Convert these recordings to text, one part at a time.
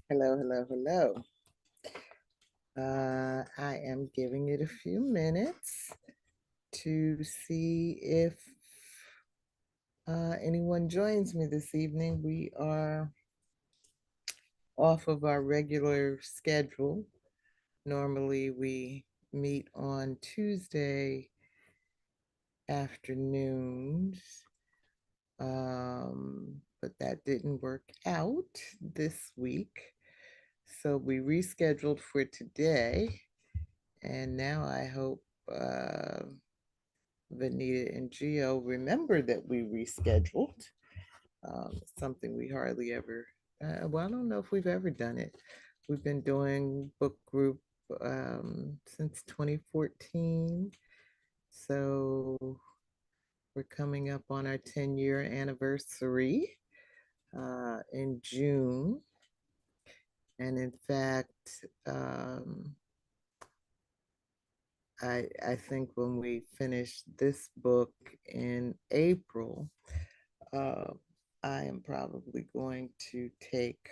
Hello, hello, hello. I am giving it a few minutes to see if anyone joins me this evening. We are off of our regular schedule. Normally, we meet on Tuesday afternoons, but that didn't work out this week. So we rescheduled for today. And now I hope Vanita and Gio remember that we rescheduled. Something we hardly ever, well, I don't know if we've ever done it. We've been doing book group since 2014. So we're coming up on our 10-year anniversary in June. And in fact, I think when we finish this book in April, uh, I am probably going to take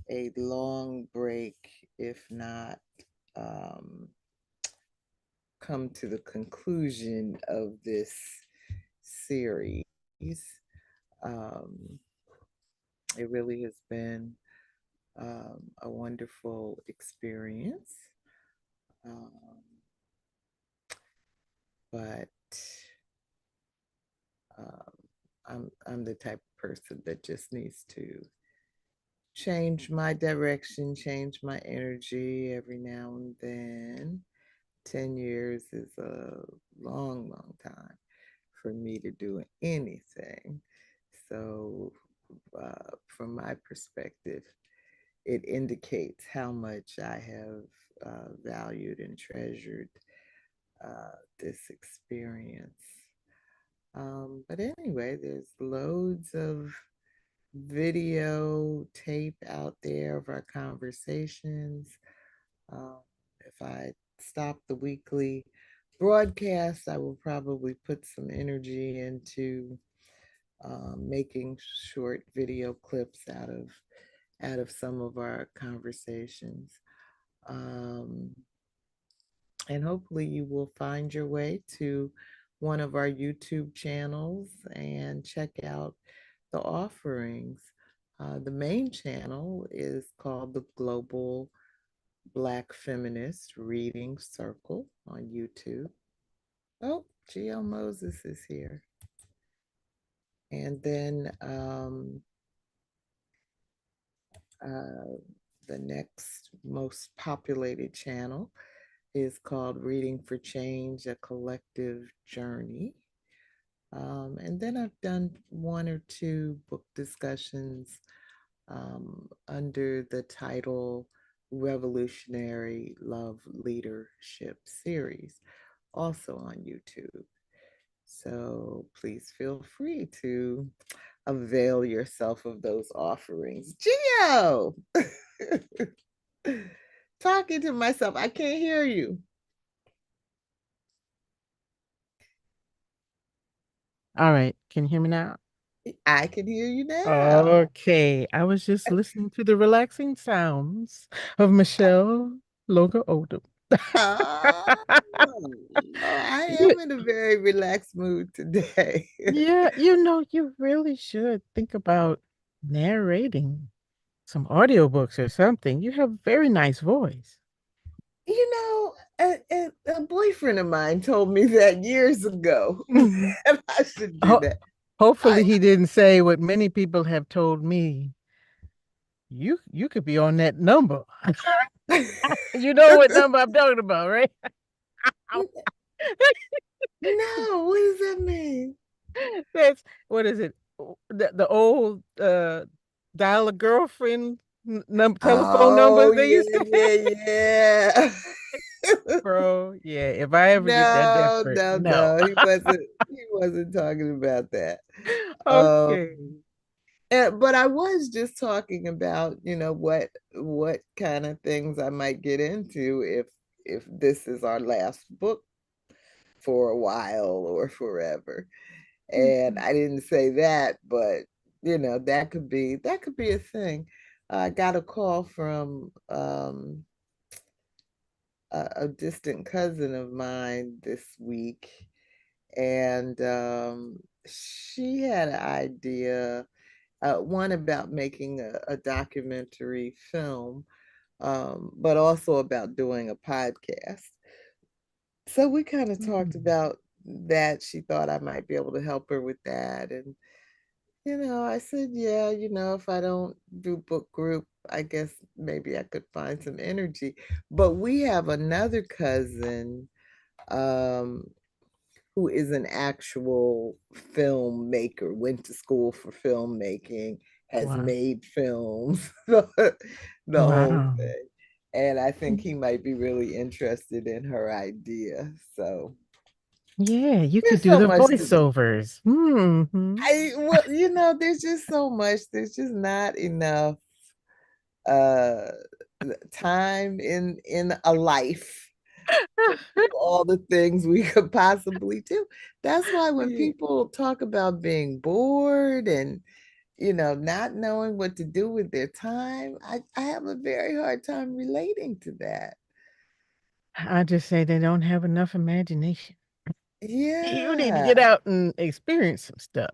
a long break, if not come to the conclusion of this series. Um, it really has been a wonderful experience. Um, but um, I'm the type of person that just needs to change my direction, change my energy every now and then. 10 years is a long, long time for me to do anything. So, from my perspective, it indicates how much I have valued and treasured this experience. But anyway, there's loads of video tape out there of our conversations. Um, if I stop the weekly broadcast, I will probably put some energy into making short video clips out of some of our conversations. Um, and hopefully you will find your way to one of our YouTube channels and check out the offerings. The main channel is called the Global Black Feminist Reading Circle on YouTube. Oh, Georgette Moses is here. And then uh, the next most populated channel is called Reading for Change, a Collective Journey. And then I've done one or two book discussions under the title Revolutionary Love Leadership Series, also on YouTube. So please feel free to avail yourself of those offerings. Gio! Talking to myself, I can't hear you. All right. Can you hear me now? I can hear you now. Okay. I was just listening to the relaxing sounds of Michelle Logan Odom. Oh, I You- am in a very relaxed mood today. yeah, you really should think about narrating some audiobooks or something. You have a very nice voice. A boyfriend of mine told me that years ago Mhm. that I should do Ho- that. Hopefully I, he didn't say what many people have told me. You could be on that number. You know what number I'm talking about, right? no, what does that mean? That's what is it? The old dial a girlfriend telephone Oh, numbers they used yeah, to have. yeah, yeah. Bro, yeah, if I ever get that No, desperate, no, no. no. He wasn't talking about that. Um, Okay. but I was just talking about, what kind of things I might get into if this is our last book for a while or forever. And Mhm. I didn't say that, but that could be a thing. I got a call from a distant cousin of mine this week, and she had an idea, one about making a documentary film, but also about doing a podcast. So we kind of talked Mm. about that. She thought I might be able to help her with that. And, I said, yeah, if I don't do book group, I guess maybe I could find some energy. But we have another cousin um, who is an actual filmmaker, went to school for filmmaking, has Wow. made films, the whole Wow. thing. And I think he might be really interested in her idea. So Yeah, you could there's do so the much to do. voiceovers. Hmm. Well, there's just so much. There's just not enough uh time in a life to do all the things we could possibly do. That's why when Yeah. people talk about being bored and not knowing what to do with their time, I have a very hard time relating to that. I just say they don't have enough imagination. You need to get Yeah, out and experience some stuff.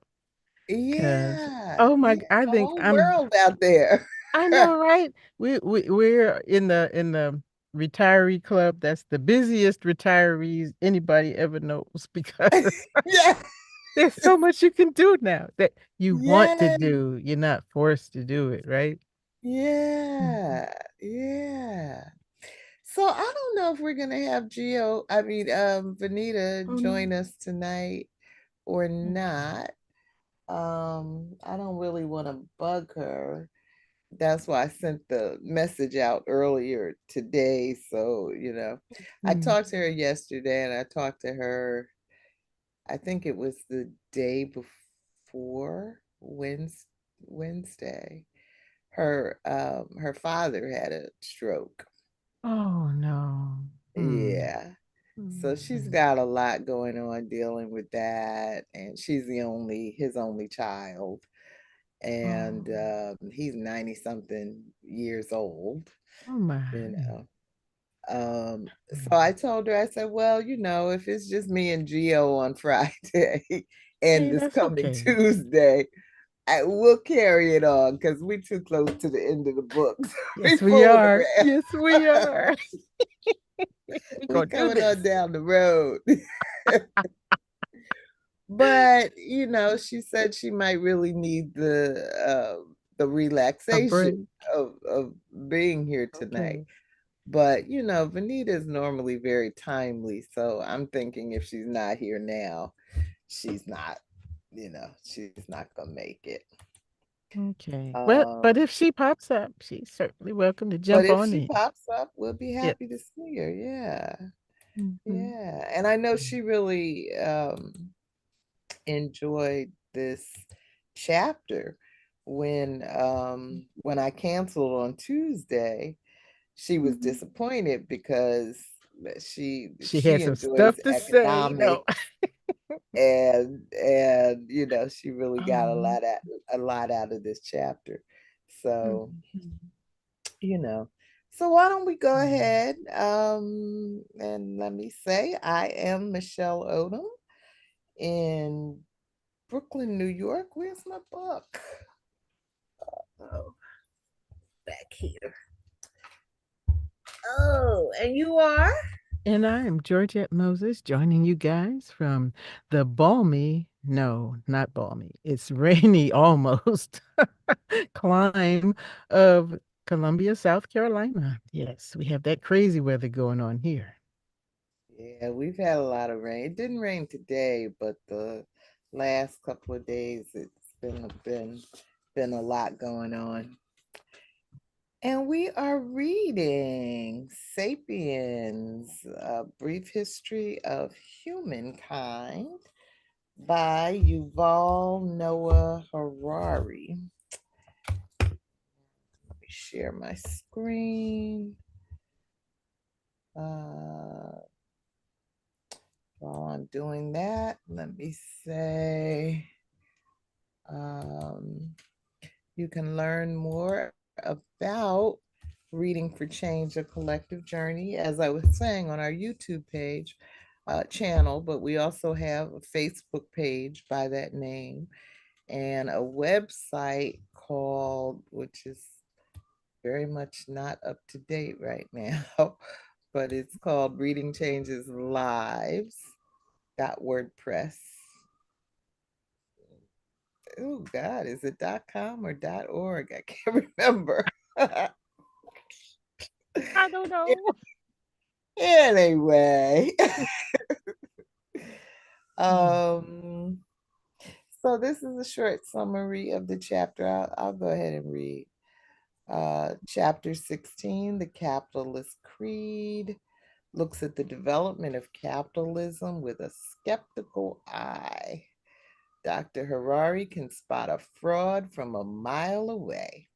Cause yeah, oh my, yeah. I The think whole world out there. I know, right? We're in the retiree club. That's the busiest retirees anybody ever knows because Yeah, there's so much you can do now that you want to yeah, do. You're not forced to do it, right? Mhm. yeah, yeah. So I don't know if we're gonna have Vanita Oh no. join us tonight or not. I don't really want to bug her. That's why I sent the message out earlier today. So, I Mm. talked to her yesterday and I talked to her, I think it was the day before Wednesday. Her father had a stroke. Oh no. Mm. Yeah. So she's Mm. got a lot going on dealing with that. And she's his only child. And Oh. he's 90 something years old, Oh my. you know. So Mm. I told her, I said, well, if it's just me and Gio on Friday and Hey, this that's coming okay. Tuesday, we'll carry it on because we're too close to the end of the book. We Yes, we are. photograph. Yes, we are. We're We gonna do coming on this. down the road. But she said she might really need the A relaxation break. of being here tonight. Okay. But Vanita is normally very timely, so I'm thinking if she's not here now, she's not, she's not gonna make it. Okay. But Um, if she pops up, she's certainly welcome to but jump if on she in. pops up, we'll be Yeah. happy to see her. Yeah, Hmm. yeah. And I know she really enjoyed this chapter when I canceled on Tuesday. She was Hmm. disappointed because She had she some enjoys stuff to say. No. economics, and she really got Um, a lot out of this chapter. So mhm. you know so why don't we go Mm. ahead, and let me say I am Michelle Odom in Brooklyn, New York. Where's my book? Oh, back here. Oh, and you are? And I am Georgette Moses joining you guys from the balmy, no, not balmy, it's rainy almost clime of Columbia, South Carolina. Yes, we have that crazy weather going on here. Yeah, we've had a lot of rain. It didn't rain today, but the last couple of days it's been a lot going on. And we are reading Sapiens, A Brief History of Humankind by Yuval Noah Harari. Let me share my screen. Uh, while I'm doing that, let me say, um, you can learn more about Reading for Change, a collective journey, as I was saying, on our YouTube page channel, but we also have a Facebook page by that name and a website called, which is very much not up to date right now, but it's called Reading Changes Lives. .wordpress. Oh God, is it .com or .org? I can't remember. I don't know. Anyway, Mm. um, so this is a short summary of the chapter. I'll go ahead and read. Chapter 16, The Capitalist Creed, looks at the development of capitalism with a skeptical eye. Dr. Harari can spot a fraud from a mile away.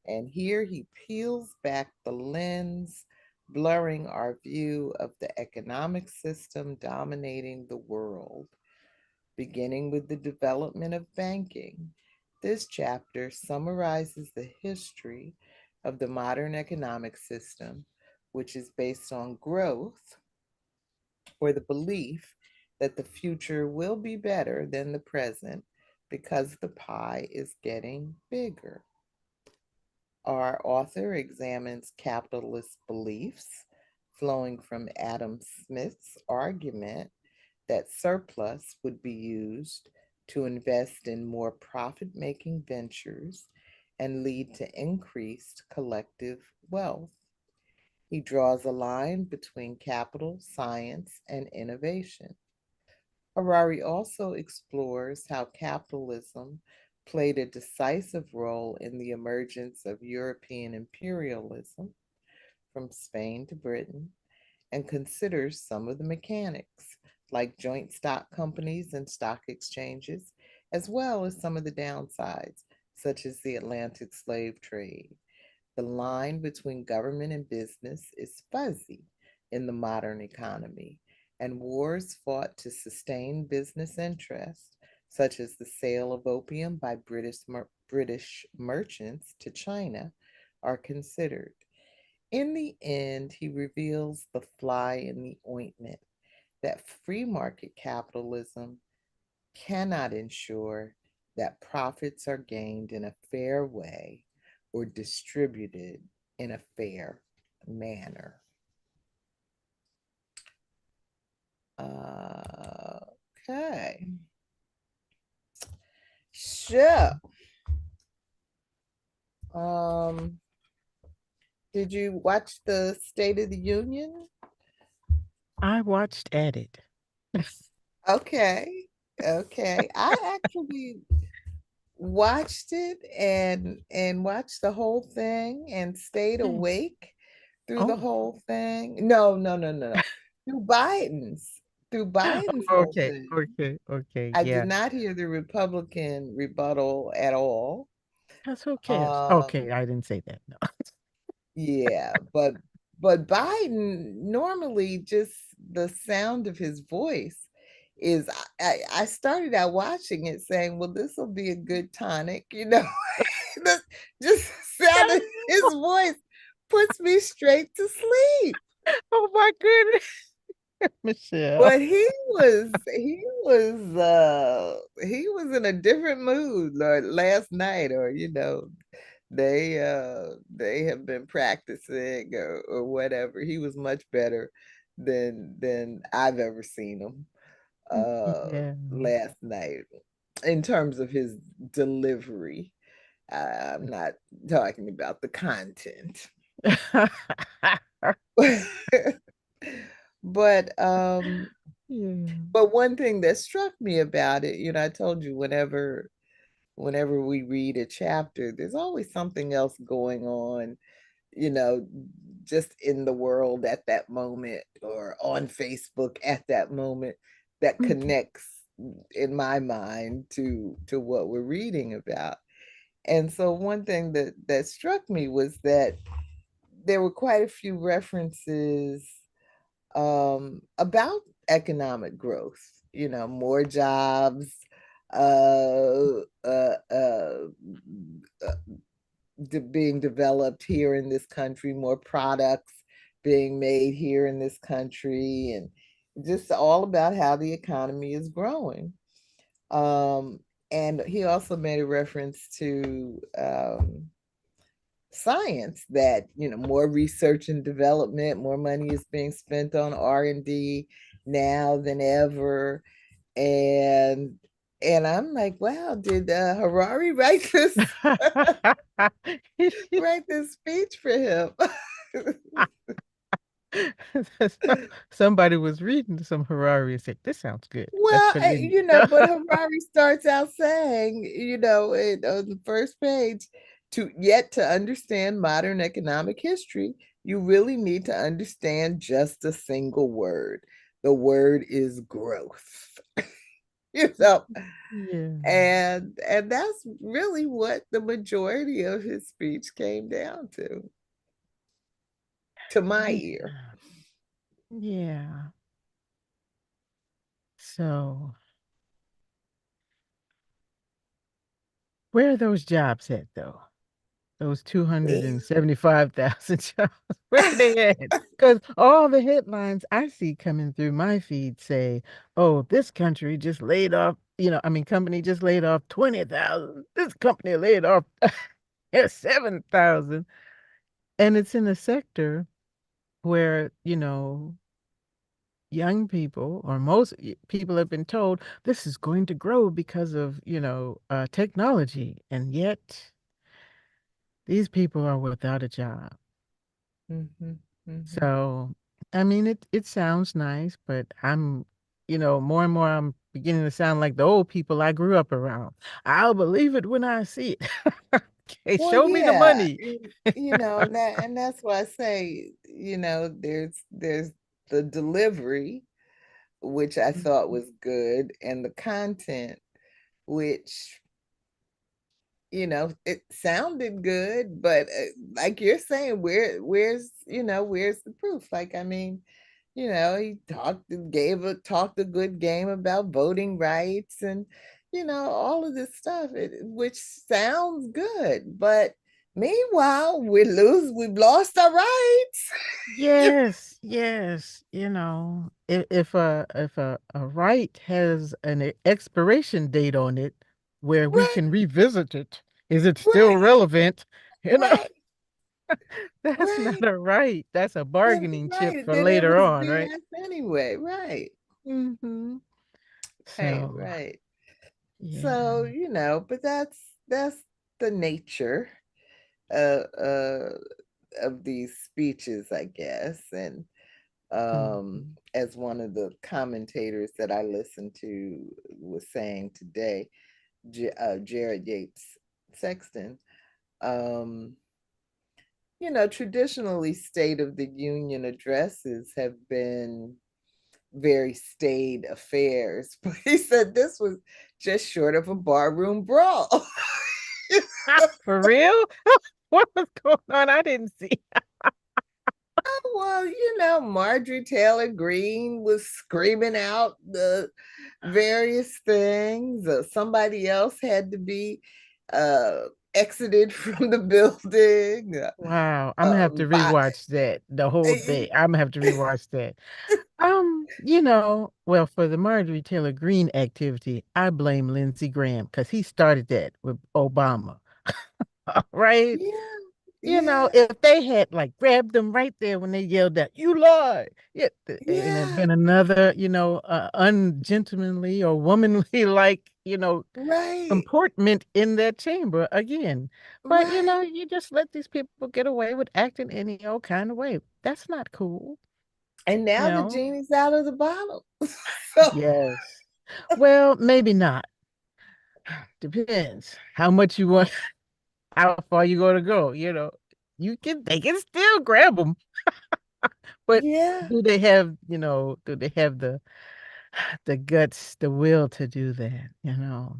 And here he peels back the lens, blurring our view of the economic system dominating the world. Beginning with the development of banking, this chapter summarizes the history of the modern economic system, which is based on growth or the belief that the future will be better than the present because the pie is getting bigger. Our author examines capitalist beliefs flowing from Adam Smith's argument that surplus would be used to invest in more profit making ventures and lead to increased collective wealth. He draws a line between capital, science, and innovation. Harari also explores how capitalism played a decisive role in the emergence of European imperialism from Spain to Britain and considers some of the mechanics, like joint stock companies and stock exchanges, as well as some of the downsides, such as the Atlantic slave trade. The line between government and business is fuzzy in the modern economy, and wars fought to sustain business interests, such as the sale of opium by British merchants to China, are considered. In the end, he reveals the fly in the ointment that free market capitalism cannot ensure that profits are gained in a fair way or distributed in a fair manner. Okay. So, um, did you watch the State of the Union? I watched at it. Okay. Okay. I actually watched it and watched the whole thing and stayed Hmm. awake through the Oh, whole thing. No, no, no, no, no. Through Biden's whole okay, thing. okay, okay. I did Yeah. not hear the Republican rebuttal at all. That's who cares. Um, Okay, I didn't say that. No. yeah, but Biden normally just the sound of his voice is I started out watching it saying, well, this will be a good tonic, you know. The just sound of his voice puts me straight to sleep. Oh my goodness, Michelle. But he was in a different mood last night, or you know, they have been practicing or whatever. He was much better than I've ever seen him Yeah. last night in terms of his delivery. I'm not talking about the content. but Yeah. but one thing that struck me about it, you know, I told you whenever we read a chapter, there's always something else going on, you know, just in the world at that moment or on Facebook at that moment that Mhm. connects in my mind to what we're reading about. And so one thing that struck me was that there were quite a few references about economic growth, you know, more jobs, uh, uh, uh, being developed here in this country, more products being made here in this country, and just all about how the economy is growing. Um, and he also made a reference to science, that more research and development, more money is being spent on R&D now than ever. And I'm like, wow, did Harari write this write this speech for him? Somebody was reading some Harari and said, "This sounds good. Let's Well, put it in." but Harari starts out saying, on the first page, to understand modern economic history, you really need to understand just a single word. The word is growth. you know, Yeah. and that's really what the majority of his speech came down to my Yeah. ear. Yeah. So, where are those jobs at, though? Those 275,000 jobs. Where they at? Because all the headlines I see coming through my feed say, oh, this country just laid off, company just laid off 20,000. This company laid off 7,000. And it's in a sector where, young people or most people have been told this is going to grow because of, technology. And yet these people are without a job. Mhm, mhm. So, I mean, it sounds nice, but more and more I'm beginning to sound like the old people I grew up around. I'll believe it when I see it. Okay, Well, show me the yeah, money. and that's why I say, there's the delivery, which I thought Mhm. was good, and the content, which it sounded good, but like you're saying, where's the proof? Like, I mean, he talked a good game about voting rights, and all of this stuff, which sounds good, but meanwhile we've lost our rights. Yes, yes, if a right has an expiration date on it where we Right, can revisit it, is it still right, relevant? You know, right, that's not right. a right. That's a Then bargaining chip right, for then it later was on, right? BS anyway. Right, Hmm. right, So, right. yeah. So, but that's the nature uh, uh, of these speeches, I guess. And Mhm. as one of the commentators that I listened to was saying today, Jared Yates Sexton, um, traditionally State of the Union addresses have been very staid affairs, but he said this was just short of a barroom brawl. For real? What was going on? I didn't see. Well, Marjorie Taylor Greene was screaming out the various things. Somebody else had to be uh, exited from the building. Wow, I'm gonna Uh, have to by, rewatch that, the whole thing. I'm gonna have to rewatch that. Well, for the Marjorie Taylor Greene activity, I blame Lindsey Graham because he started that with Obama, right? yeah, yeah, If they had like grabbed them right there when they yelled out, "You lie!" Yeah, and it yeah, been another, ungentlemanly or womanly like, right, comportment in that chamber again. But right. you just let these people get away with acting any old kind of way. That's not cool, And you now the know? genie's out of the bottle. So, Yes. Well, maybe not. Depends how much you want, how far you going to go. They can still grab them, but yeah. do they have the guts, the will to do that,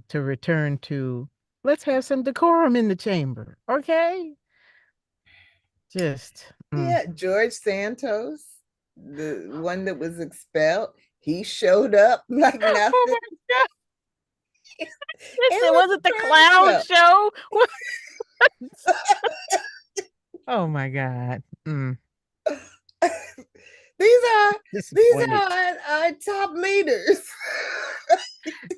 to return to, let's have some decorum in the chamber, okay? Just, Yeah, George Santos, the one that was expelled, he showed up like oh nothing. my God, It it was wasn't a the trash clown show. show. Oh my God. These are these Disappointed. are our top leaders.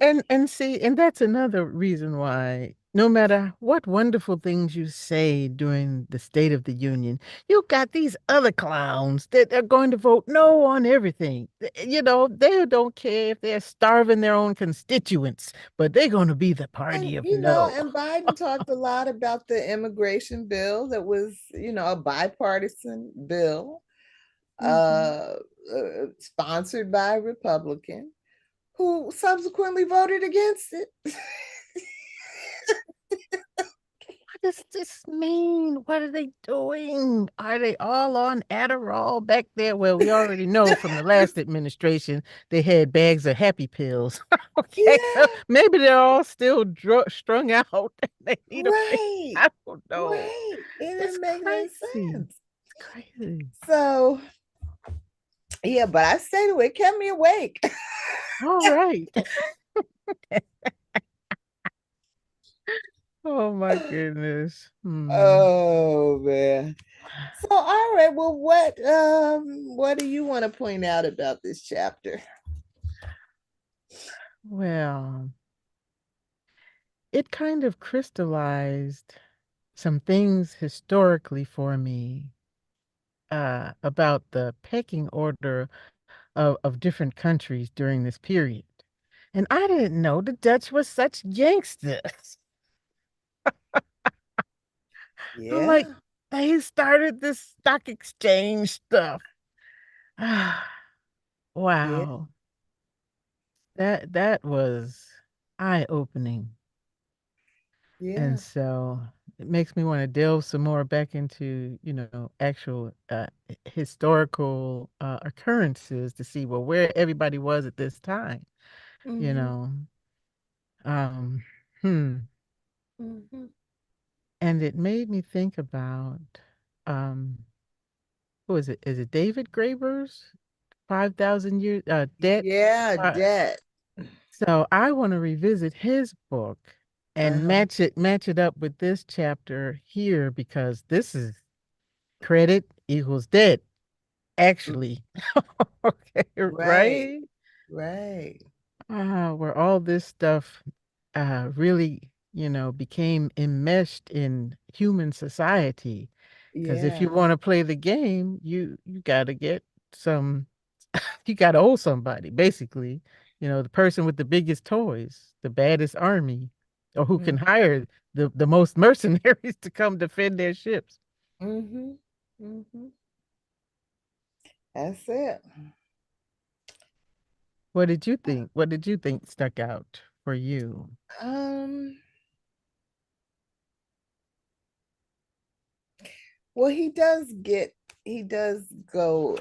And see, and that's another reason why no matter what wonderful things you say during the State of the Union, you got these other clowns that are going to vote no on everything. You know, they don't care if they're starving their own constituents, but they're going to be the And party of no. and Biden talked a lot about the immigration bill that was, a bipartisan bill, Mhm. sponsored by a Republican who subsequently voted against it. What does this mean? What are they doing? Are they all on Adderall back there? Well, we already know from the last administration they had bags of happy pills. Okay, Yeah, maybe they're all still strung out. They need a break. right, I don't know. right. It It's didn't make any crazy. sense. It's crazy. So, yeah, but I stayed awake, kept me awake. All right. Oh my goodness. Oh man. So all right, well what do you want to point out about this chapter? Well, it kind of crystallized some things historically for me about the pecking order of different countries during this period. And I didn't know the Dutch was such gangsters. Like Yeah, they started this stock exchange stuff. yeah, Wow. That was eye-opening. And yeah. so it makes me want to delve some more back into, actual historical occurrences to see well where everybody was at this time, you Mm-hmm. know. Um, hmm. Mm-hmm. And it made me think about um who is it? Is it David Graeber's 5,000 years debt? Yeah, Uh, debt. so I want to revisit his book and Uh-huh. match it up with this chapter here because this is credit equals debt, actually. Okay, Right, right? right. Where all this stuff really, became enmeshed in human society. Because if Yeah. you want to play the game, you got to get some, you got to owe somebody, basically. The person with the biggest toys, the baddest army, or who can hire the most mercenaries to come defend their ships. Mm-hmm. Mm-hmm. That's it. What did you think? What did you think stuck out for you? Um, well, he does go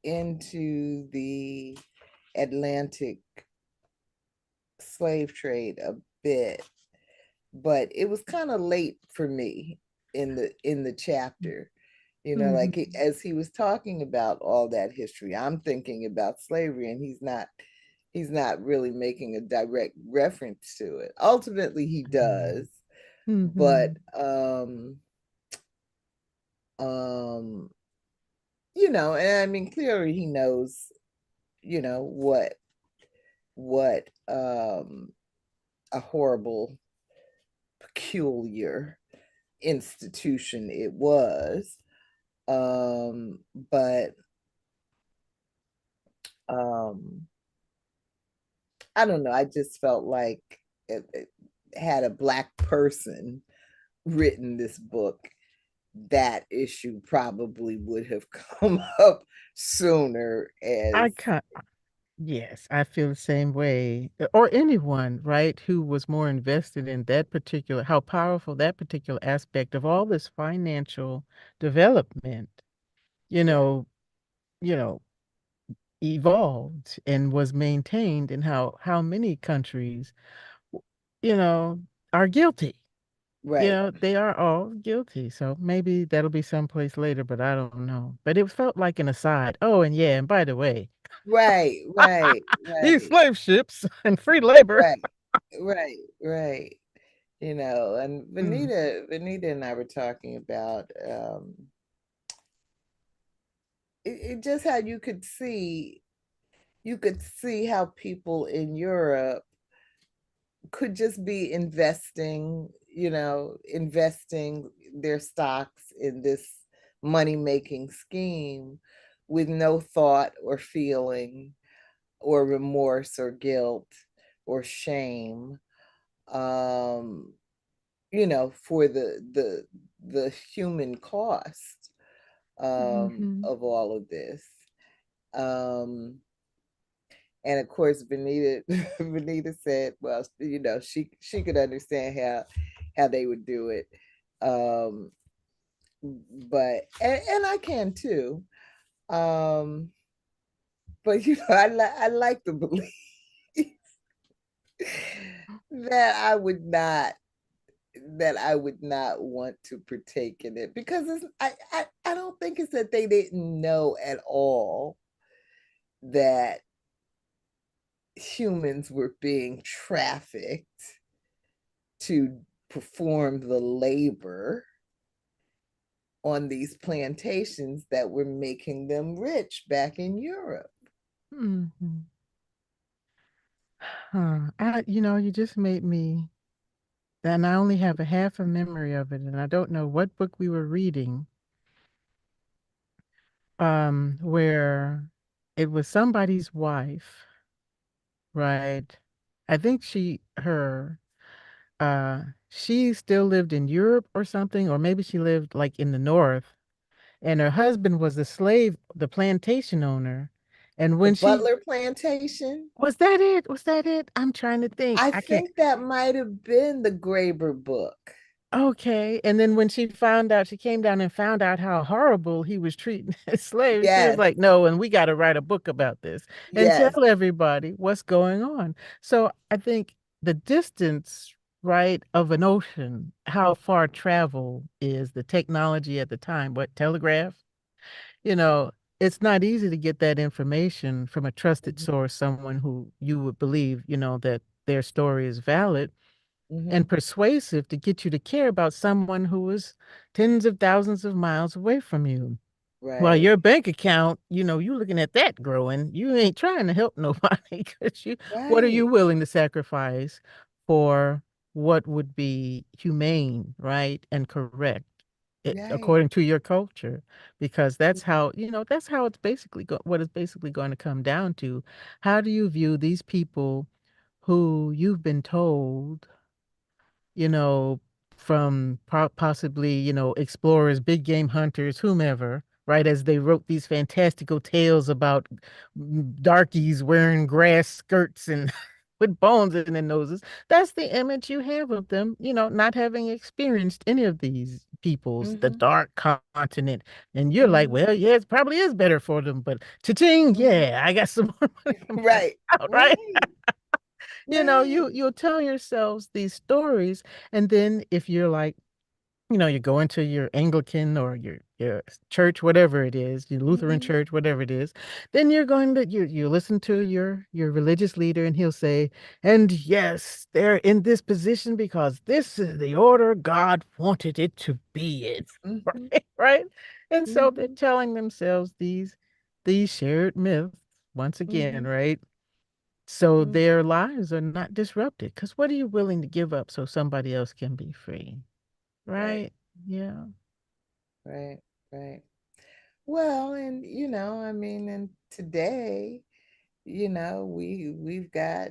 into the Atlantic slave trade a bit, but it was kind of late for me in the chapter. Like Mhm. as he was talking about all that history, I'm thinking about slavery, and he's not really making a direct reference to it. Ultimately, he does, but Mhm. um, and I mean clearly he knows, what what a horrible, peculiar institution it was. But um, I don't know. I just felt like it had a Black person written this book, that issue probably would have come up sooner I as can Yes, I feel the same way. Or anyone, right, who was more invested in that particular, how powerful that particular aspect of all this financial development, you yeah, know, you know, evolved and was maintained, and how many countries, you know, are guilty. right, They are all guilty. So maybe that'll be someplace later, but I don't know. But it felt like an aside. Oh, and yeah, and by the way, right, right, these right, slave ships and free labor. right, right, right. And Mm. Vanita and I were talking about it just how you could see how people in Europe could just be investing their stocks in this money making scheme with no thought or feeling or remorse or guilt or shame, um, for the human cost Hmm. of all of this. Um, and of course, Benita Benita said, well, she could understand how they would do it, um, and I can too. Um, but I like to believe that I would not want to partake in it because I don't think it's that they didn't know at all that humans were being trafficked to perform the labor on these plantations that were making them rich back in Europe. Hmm. Huh. You just made me, and I only have a half a memory of it, and I don't know what book we were reading, where it was somebody's wife, right? I think she still lived in Europe or something, or maybe she lived like in the north, and her husband was the plantation owner. And The when she Butler plantation, was that it? Was that it? I'm trying to think. I I can't. think that might have been the Graeber book. Okay. And then when she came down and found out how horrible he was treating his slaves, she was Yes, like, no, and we got to write a book about this and tell yes. everybody what's going on. So I think the distance, right, of an ocean, how far travel is, the technology at the time, what, telegraph? You know, it's not easy to get that information from a trusted Mm-hmm. source, someone who you would believe, that their story is valid Mm-hmm. and persuasive to get you to care about someone who is tens of thousands of miles away from you. While Right, your bank account, you looking at that growing, you ain't trying to help nobody because what are you right, willing to sacrifice for what would be humane, right, and correct, right. according to your culture? Because that's how it's what it's basically going to come down to. How do you view these people who you've been told you know, from possibly, explorers, big game hunters, whomever, right? As they wrote these fantastical tales about darkies wearing grass skirts and with bones in their noses. That's the image you have of them, not having experienced any of these peoples, the Mm-hmm. dark continent. And you're like, Mm-hmm. well, yeah, it probably is better for them, but cha-ching, Mm-hmm. yeah, I got some more money in my Right, account, right? right, right. You'll tell yourselves these stories, and then if you're like, you're going to your Anglican or your church, whatever it is, your Lutheran Mm-hmm. church, whatever it is, then you're going to you listen to your religious leader, and he'll say, and yes, they're in this position because this is the order God wanted it to be in, Mm-hmm. right? Right? And so they're Mm-hmm. telling themselves these shared myths once again, Mm-hmm. right? So Mm-hmm. their lives are not disrupted. Because what are you willing to give up so somebody else can be free? Right, Right? Yeah. right, right. Well, and I mean, and today, we've got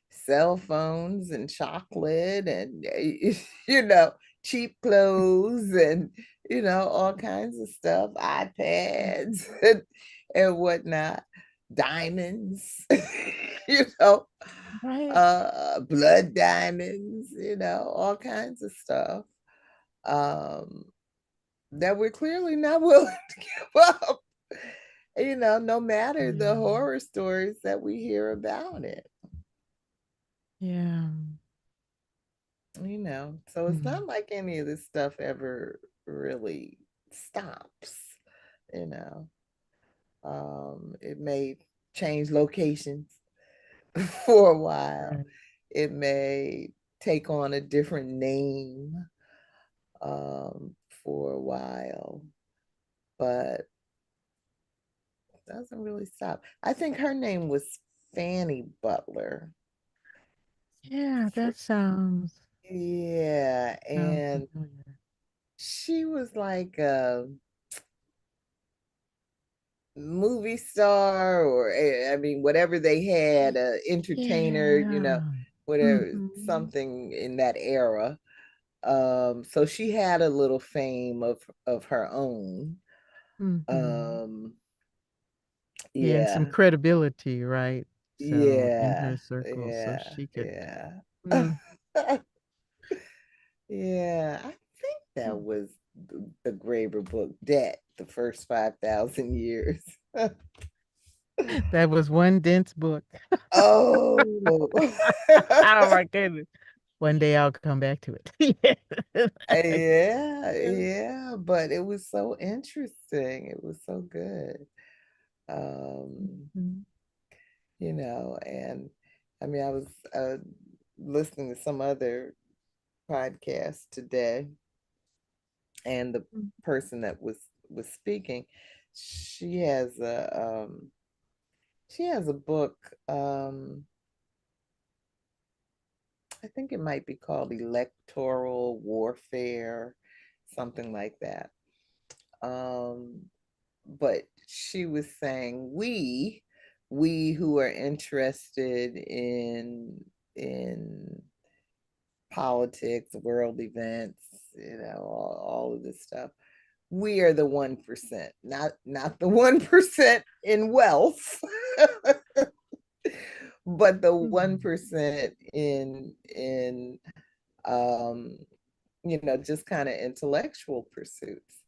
cell phones and chocolate and cheap clothes and all kinds of stuff, iPads and whatnot, diamonds, you know, Right. blood diamonds, all kinds of stuff um, that we're clearly not willing to give up. No matter the Yeah. horror stories that we hear about it. Yeah. So it's Mm. not like any of this stuff ever really stops. you know it may change locations for a while. Right. It may take on a different name for a while, but doesn't really stop. I think her name was Fanny Butler. Yeah, For, that yeah, sounds and familiar. she was like a movie star, or I mean, whatever they had, a entertainer, Yeah. whatever, Mm-hmm. something in that era. So she had a little fame of her own. Mm-hmm. Um, Yeah, and some yeah, credibility, right? So in yeah, her circle, so yeah, she could. yeah. Mm, Yeah, I think that mm. was the Graeber book, Debt, the first 5,000 years. That was one dense book. Oh, Oh my goodness. One day I'll come back to it. yeah, Yeah. yeah, but it was so interesting. It was so good. Mhm. And I mean, I was listening to some other podcast today, and the person that was speaking, she has a book. I think it might be called Electoral Warfare, something like that. Um, but she was saying we who are interested in politics, world events, all of this stuff. We are the 1%, not the 1% in wealth, but the Mm. 1% in um, just kind of intellectual pursuits.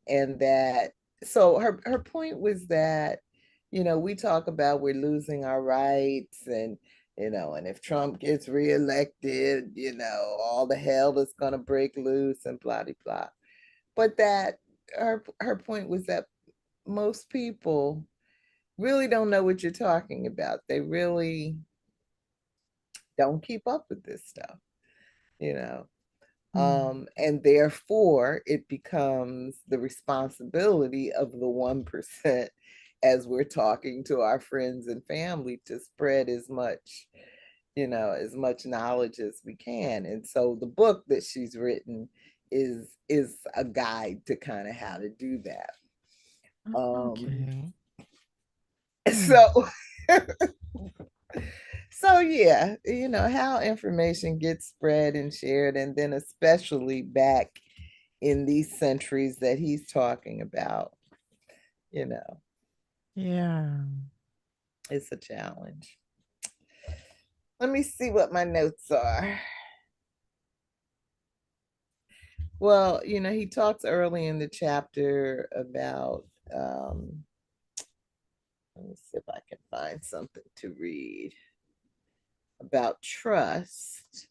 And that, so her point was that, we talk about we're losing our rights, and if Trump gets reelected, all the hell is going to break loose and blah blah blah. But that her point was that most people really don't know what you're talking about. They really don't keep up with this stuff, you know. Mm. And therefore, it becomes the responsibility of the 1%, as we're talking to our friends and family, to spread as much knowledge as we can. And so the book that she's written is a guide to kind of how to do that. Um, Okay. Mm. so so yeah, how information gets spread and shared, and then especially back in these centuries that he's talking about, you know, Yeah. it's a challenge. Let me see what my notes are. Well, he talks early in the chapter about, let me see if I can find something to read about trust.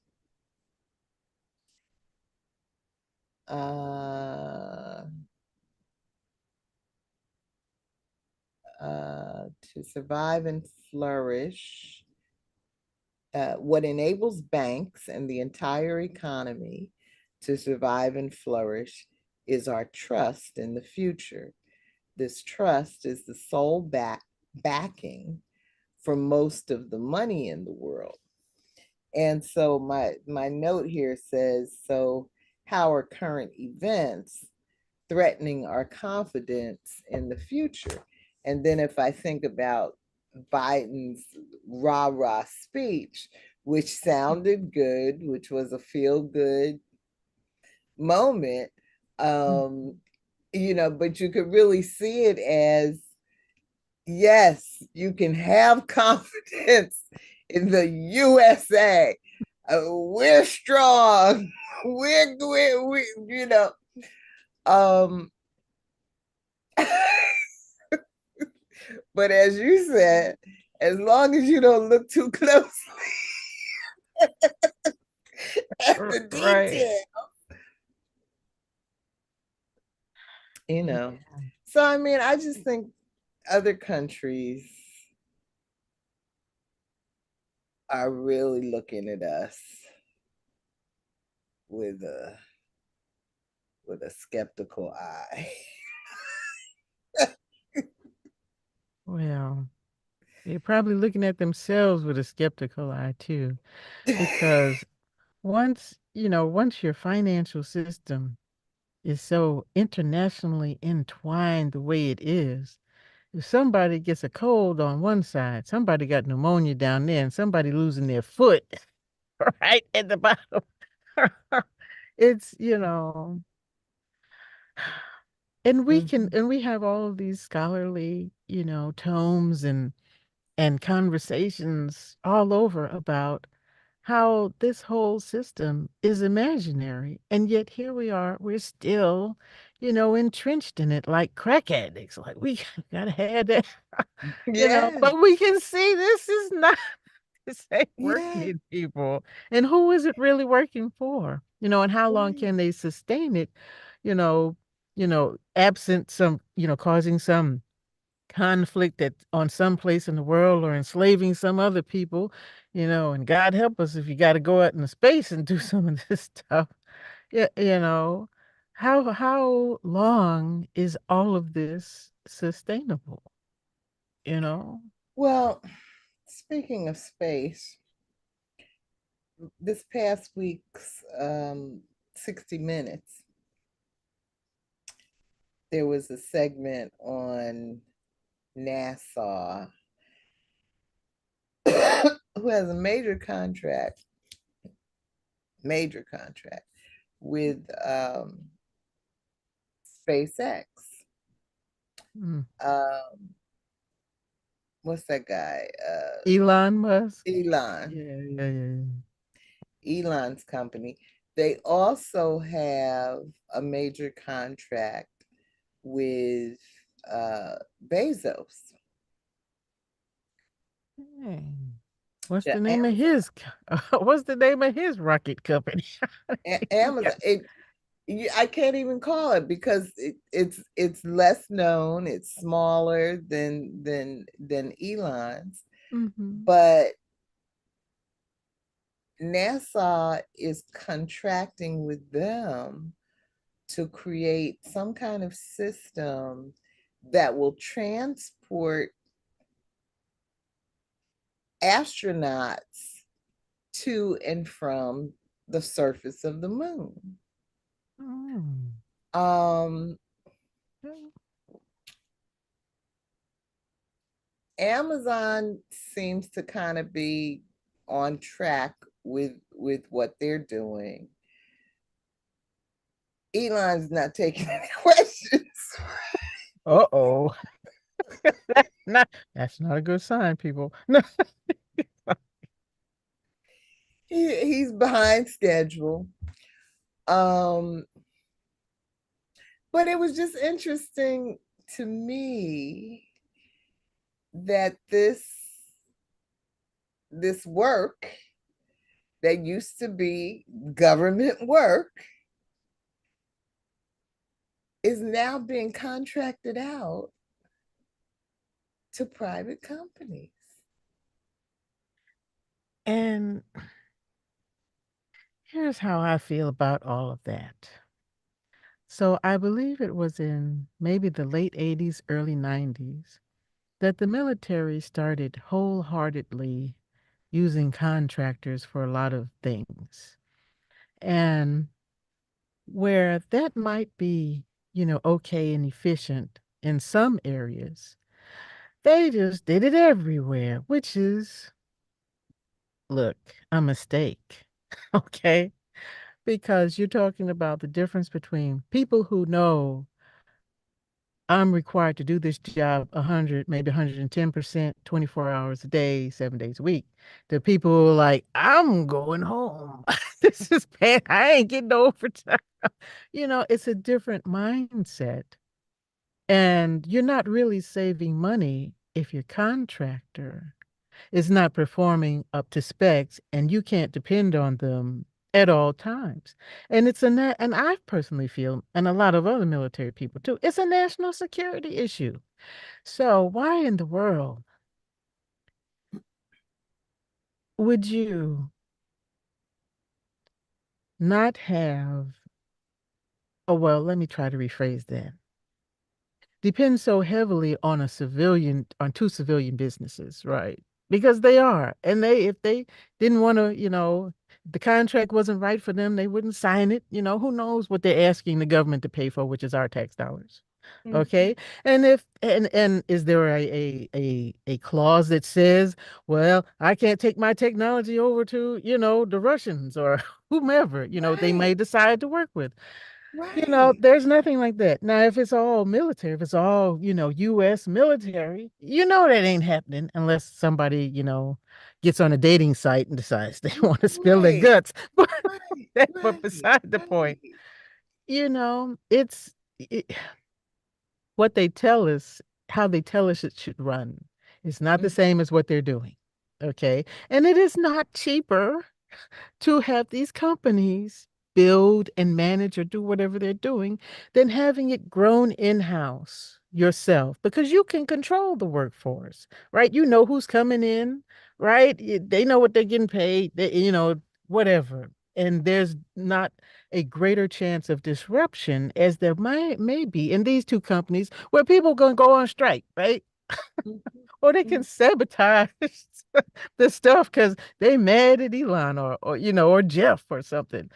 Uh, to survive and flourish, what enables banks and the entire economy to survive and flourish is our trust in the future. This trust is the sole backing for most of the money in the world. And so my note here says, so how are current events threatening our confidence in the future? And then if I think about Biden's rah-rah speech, which sounded good, which was a feel-good moment, Mm. um, but you could really see it as, yes, you can have confidence in the USA. We're strong. Um, but as you said, as long as you don't look too closely at the Right. detail, you know. Yeah. So I mean, I just think other countries are really looking at us with a skeptical eye. Well, they're probably looking at themselves with a skeptical eye too, because once your financial system is so internationally entwined the way it is, if somebody gets a cold on one side, somebody got pneumonia down there, and somebody losing their foot right at the bottom, it's. And Mhm. we have all of these scholarly, tomes and conversations all over about how this whole system is imaginary. And yet here we are, we're still, entrenched in it like crack addicts. Like we gotta have that, Yeah, but we can see this is not this ain't yeah, working, people. And who is it really working for? And how long right. can they sustain it, you know, absent some, causing some conflict at on some place in the world or enslaving some other people, and God help us if you got to go out into space and do some of this stuff. Yeah, how long is all of this sustainable, you know? Well, speaking of space, this past week's 60 Minutes, there was a segment on NASA, who has a major contract with SpaceX. Mm. Um, what's that guy? Elon Musk. Elon. Yeah, yeah, yeah, Elon's company. They also have a major contract with Bezos, yeah. Hey, what's the the name of Amazon. what's the name of his rocket company? Yeah. Amazon. I can't even call it because it's less known. It's smaller than Elon's, Hmm. but NASA is contracting with them to create some kind of system that will transport astronauts to and from the surface of the moon. Oh. Um, Amazon seems to kind of be on track with what they're doing. Elon's not taking any questions. Uh-oh. That's not a good sign, people. No. He's behind schedule. Um, but it was just interesting to me that this work that used to be government work is now being contracted out to private companies. And here's how I feel about all of that. So I believe it was in maybe the late 80s, early 90s that the military started wholeheartedly using contractors for a lot of things. And where that might be, okay and efficient in some areas, they just did it everywhere, which is, look, a mistake. Okay? Because you're talking about the difference between people who know I'm required to do this job 100, maybe 110%, 24 hours a day, 7 days a week. The people who are like, I'm going home. This is bad. I ain't getting no overtime. It's a different mindset. And you're not really saving money if your contractor is not performing up to specs and you can't depend on them at all times. And and I personally feel, and a lot of other military people too, it's a national security issue. So why in the world would you not have, oh, well, let me try to rephrase that. Depend so heavily on on two civilian businesses, right? Because they are. And if they didn't want to, the contract wasn't right for them, they wouldn't sign it. Who knows what they're asking the government to pay for, which is our tax dollars. Mhm. Okay. And is there a clause that says, well, I can't take my technology over to, the Russians or whomever, they may Right, decide to work with. right. There's nothing like that. Now, if it's all military, if it's all, US military, that ain't happening unless somebody, gets on a dating site and decides they want to spill their Right, guts. But right, but right, beside the point, right. it's what they tell us, how they tell us it should run. It's not the Mm, same as what they're doing. Okay. And it is not cheaper to have these companies build and manage or do whatever they're doing than having it grown in-house yourself because you can control the workforce, right? You know who's coming in, right? They know what they're getting paid, whatever. And there's not a greater chance of disruption as there may be in these two companies where people are going to go on strike, right? mhm, Or they can mhm. sabotage the stuff because they mad at Elon or Jeff or something.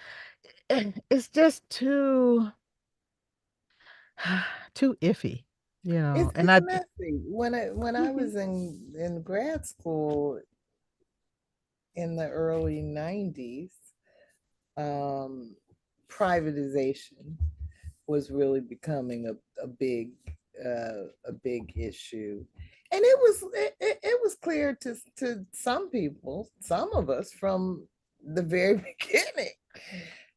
It's just too iffy, and It's I messy. When I Mhm. was in grad school in the early 90s, um, privatization was really becoming a big issue, and it was clear to some people, some of us from the very beginning,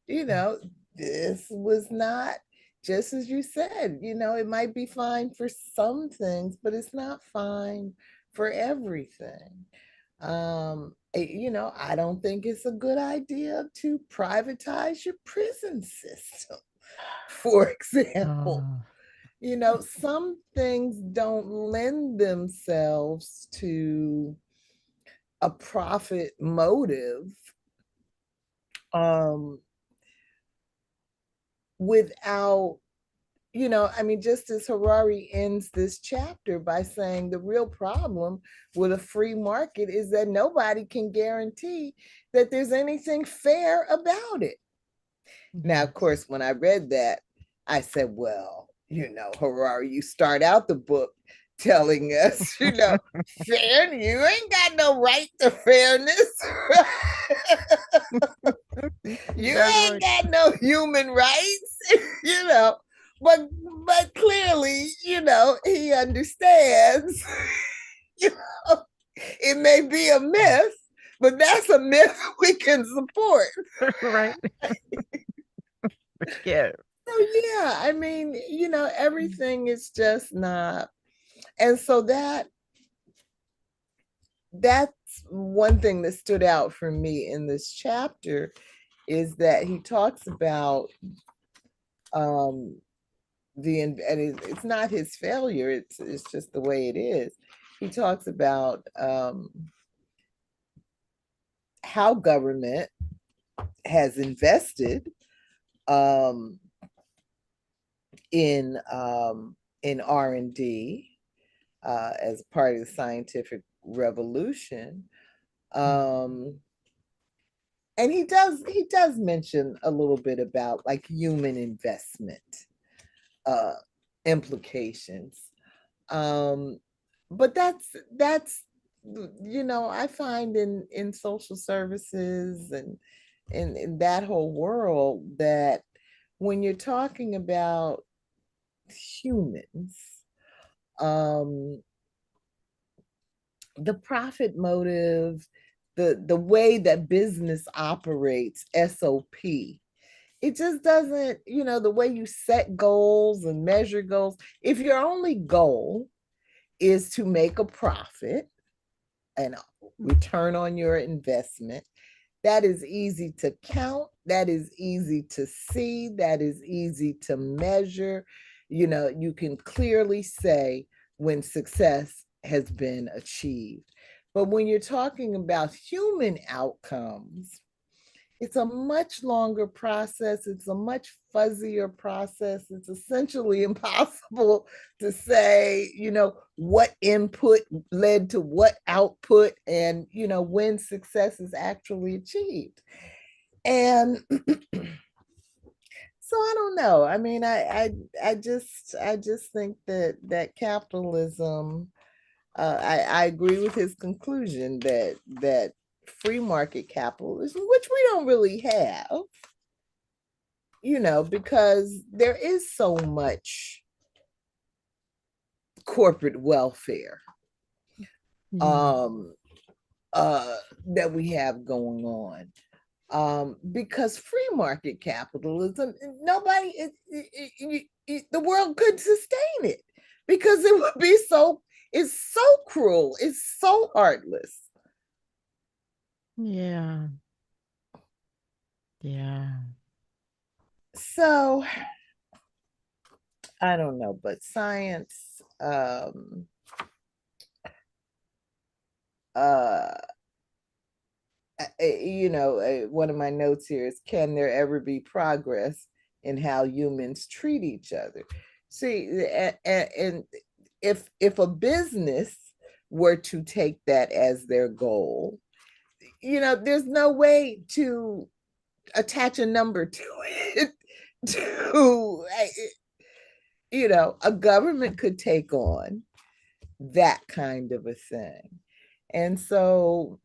you know, this was not, just as you said, it might be fine for some things, but it's not fine for everything. I don't think it's a good idea to privatize your prison system, for example. uh, Some things don't lend themselves to a profit motive, um, without, I mean, just as Harari ends this chapter by saying the real problem with a free market is that nobody can guarantee that there's anything fair about it. Now, of yes. course, when I read that, I said, well, Harari, you start out the book telling us, fair, you ain't got no right to fairness. You That's ain't right. got no human rights, you know. But but clearly, he understands, you know, it may be a myth, but that's a myth we can support. Right. Yeah. So yeah, I mean, everything is just not. And so that's one thing that stood out for me in this chapter is that he talks about, um and it's not his failure, it's just the way it is. He talks about, how government has invested, um in R&D, as part of the scientific revolution. Um, and he does mention a little bit about like human investment, uh, implications. Um, but that's I find in social services and in that whole world that when you're talking about humans, um, the profit motive, the way that business operates, SOP, it just doesn't, the way you set goals and measure goals. If your only goal is to make a profit and return on your investment, that is easy to count, that is easy to see, that is easy to measure. You can clearly say when success has been achieved. But when you're talking about human outcomes, it's a much longer process. It's a much fuzzier process. It's essentially impossible to say, what input led to what output and, when success is actually achieved. And so I don't know. I mean, I just think that capitalism. I agree with his conclusion that free market capitalism, which we don't really have, because there is so much corporate welfare Yeah. um, that we have going on. Because free market capitalism, nobody, the world could sustain it because it would be it's so cruel, it's so heartless. Yeah. Yeah. So I don't know, but science, uh, one of my notes here is, can there ever be progress in how humans treat each other? See, and if a business were to take that as their goal, there's no way to attach a number to it. To a government could take on that kind of a thing. And so,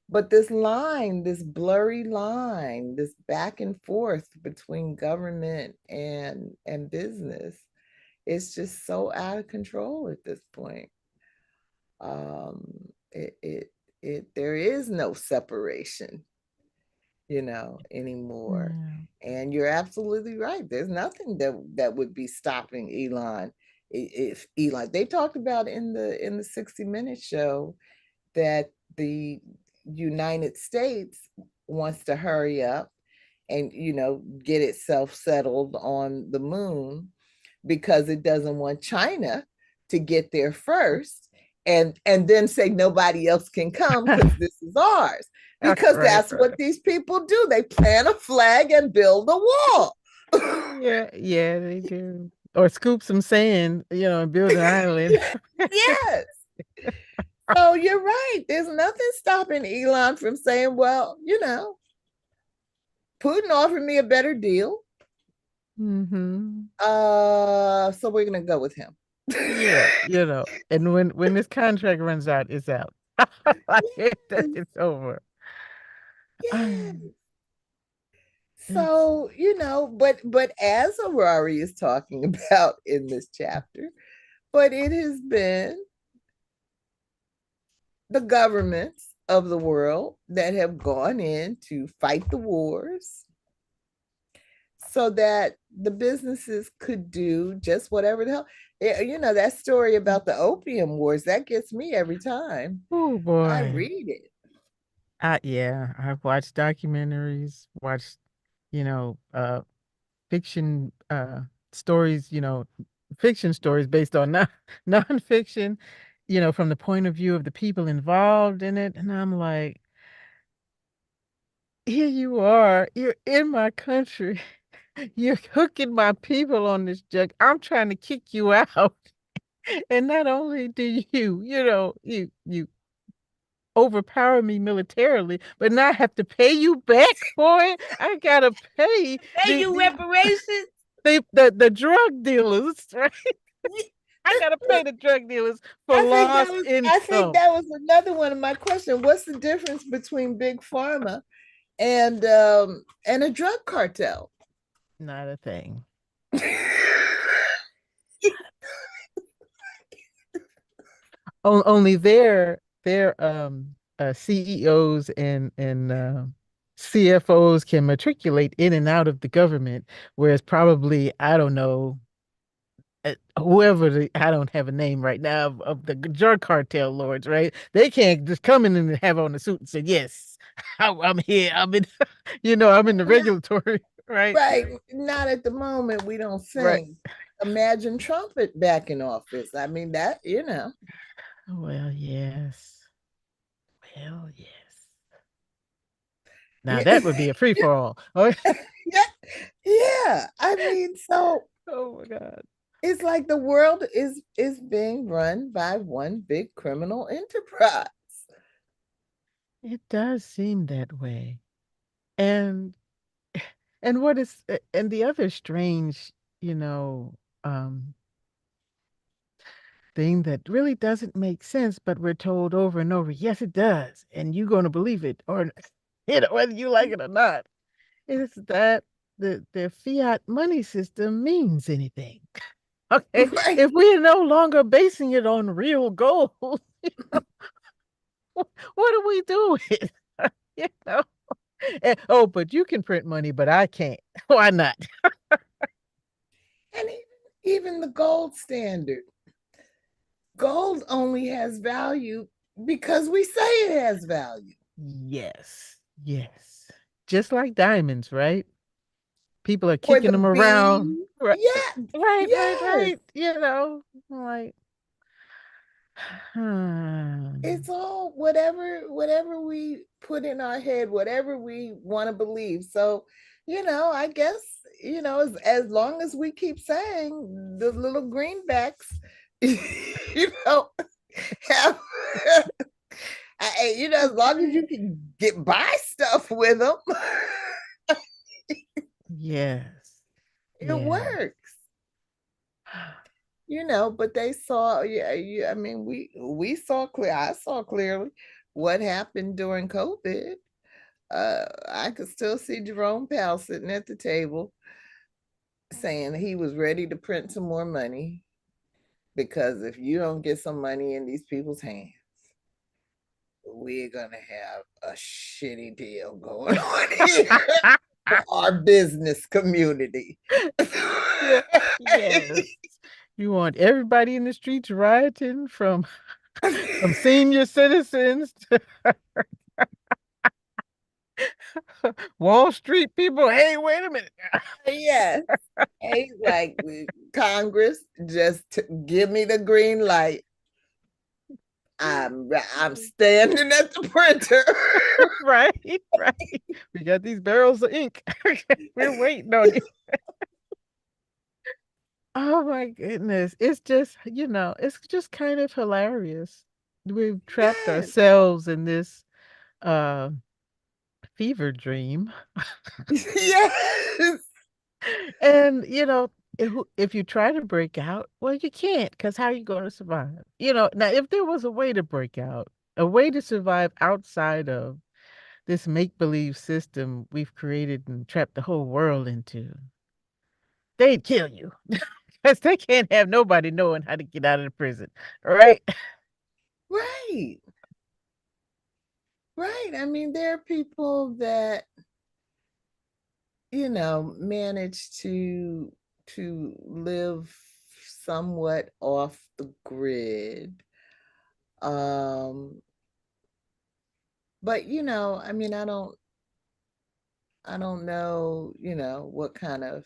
but this line, this blurry line, this back and forth between government and business, is just so out of control at this point. Um, there is no separation, anymore. Yeah. And you're absolutely right. There's nothing that would be stopping Elon. If Elon, they talked about in the 60 Minute show that the United States wants to hurry up and get itself settled on the moon because it doesn't want China to get there first and then say nobody else can come because this is ours. Because Right, that's right. what these people do. They plant a flag and build a wall. Yeah, yeah, they do. Or scoop some sand, and build an island. Yes. So you're right. There's nothing stopping Elon from saying, well, Putin offered me a better deal. Hmm. So we're gonna go with him. Yeah, and when this contract runs out, it's out. Like it's over. Yeah. It's So, but as Harari is talking about in this chapter, but it has been the governments of the world that have gone in to fight the wars so that the businesses could do just whatever the hell. That story about the opium wars, that gets me every time oh I boy. read it. Yeah, I've watched documentaries, watched, you know, uh fiction stories, fiction stories based on nonfiction, from the point of view of the people involved in it. And I'm like, here you are, you're in my country, you're hooking my people on this jug. I'm trying to kick you out. And not only do you overpower me militarily, but now I have to pay you back for it. I gotta pay Pay you the reparations. the drug dealers, right? I gotta pay Look, the drug dealers for I think that lost was I think income. that was another one of my questions. What's the difference between big pharma and a drug cartel? Not a thing. Only their CEOs and CFOs can matriculate in and out of the government, whereas probably I don't know whoever I don't have a name right now of the drug cartel lords, right? They can't just come in and have on a suit and say, "Yes, I'm here. I'm in, I'm in the regulatory, right? Right. Not at the moment, we don't Right. think. Imagine Trump back in office. I mean, that. Well, yes. Well, yes. Now that would be a free for all. Oh, Yeah, yeah. I mean, so oh my God. it's like the world is being run by one big criminal enterprise. It does seem that way. And what is and the other strange, you know, um thing that really doesn't make sense, but we're told over and over, yes, it does, and you're going to believe it, or whether you like it or not, is that the fiat money system means anything. Okay, Right. if we're no longer basing it on real gold, what do we do with it? you know? Oh, but you can print money, but I can't. Why not? And even the gold standard, gold only has value because we say it has value. Yes, yes. Just like diamonds, right? People are Or kicking the them around. bean. Right, Yeah, right, right, yes. right. Like, It's all whatever we put in our head, whatever we want to believe. So, I guess, as long as we keep saying the little greenbacks, know, have, as long as you can get buy stuff with them, yes, it yeah. works. But they saw, yeah, I mean, we saw clear, I saw clearly what happened during COVID. I could still see Jerome Powell sitting at the table saying he was ready to print some more money because if you don't get some money in these people's hands, we're gonna have a shitty deal going on here for our business community. Yeah, yes. You want everybody in the streets rioting from senior citizens to Wall Street people. Hey, wait a minute. Yes. Hey, like Congress, just give me the green light. I'm standing at the printer. Right, right. We got these barrels of ink. We're waiting on you. Oh my goodness. It's just kind of hilarious. We've trapped Yes. ourselves in this uh fever dream. Yes. And if you try to break out, well, you can't, because how are you going to survive? Now if there was a way to break out, a way to survive outside of this make-believe system we've created and trapped the whole world into, they'd kill you. Because they can't have nobody knowing how to get out of the prison. Right? Right. Right. I mean, there are people that, manage to live somewhat off the grid. But I mean, I don't know, what kind of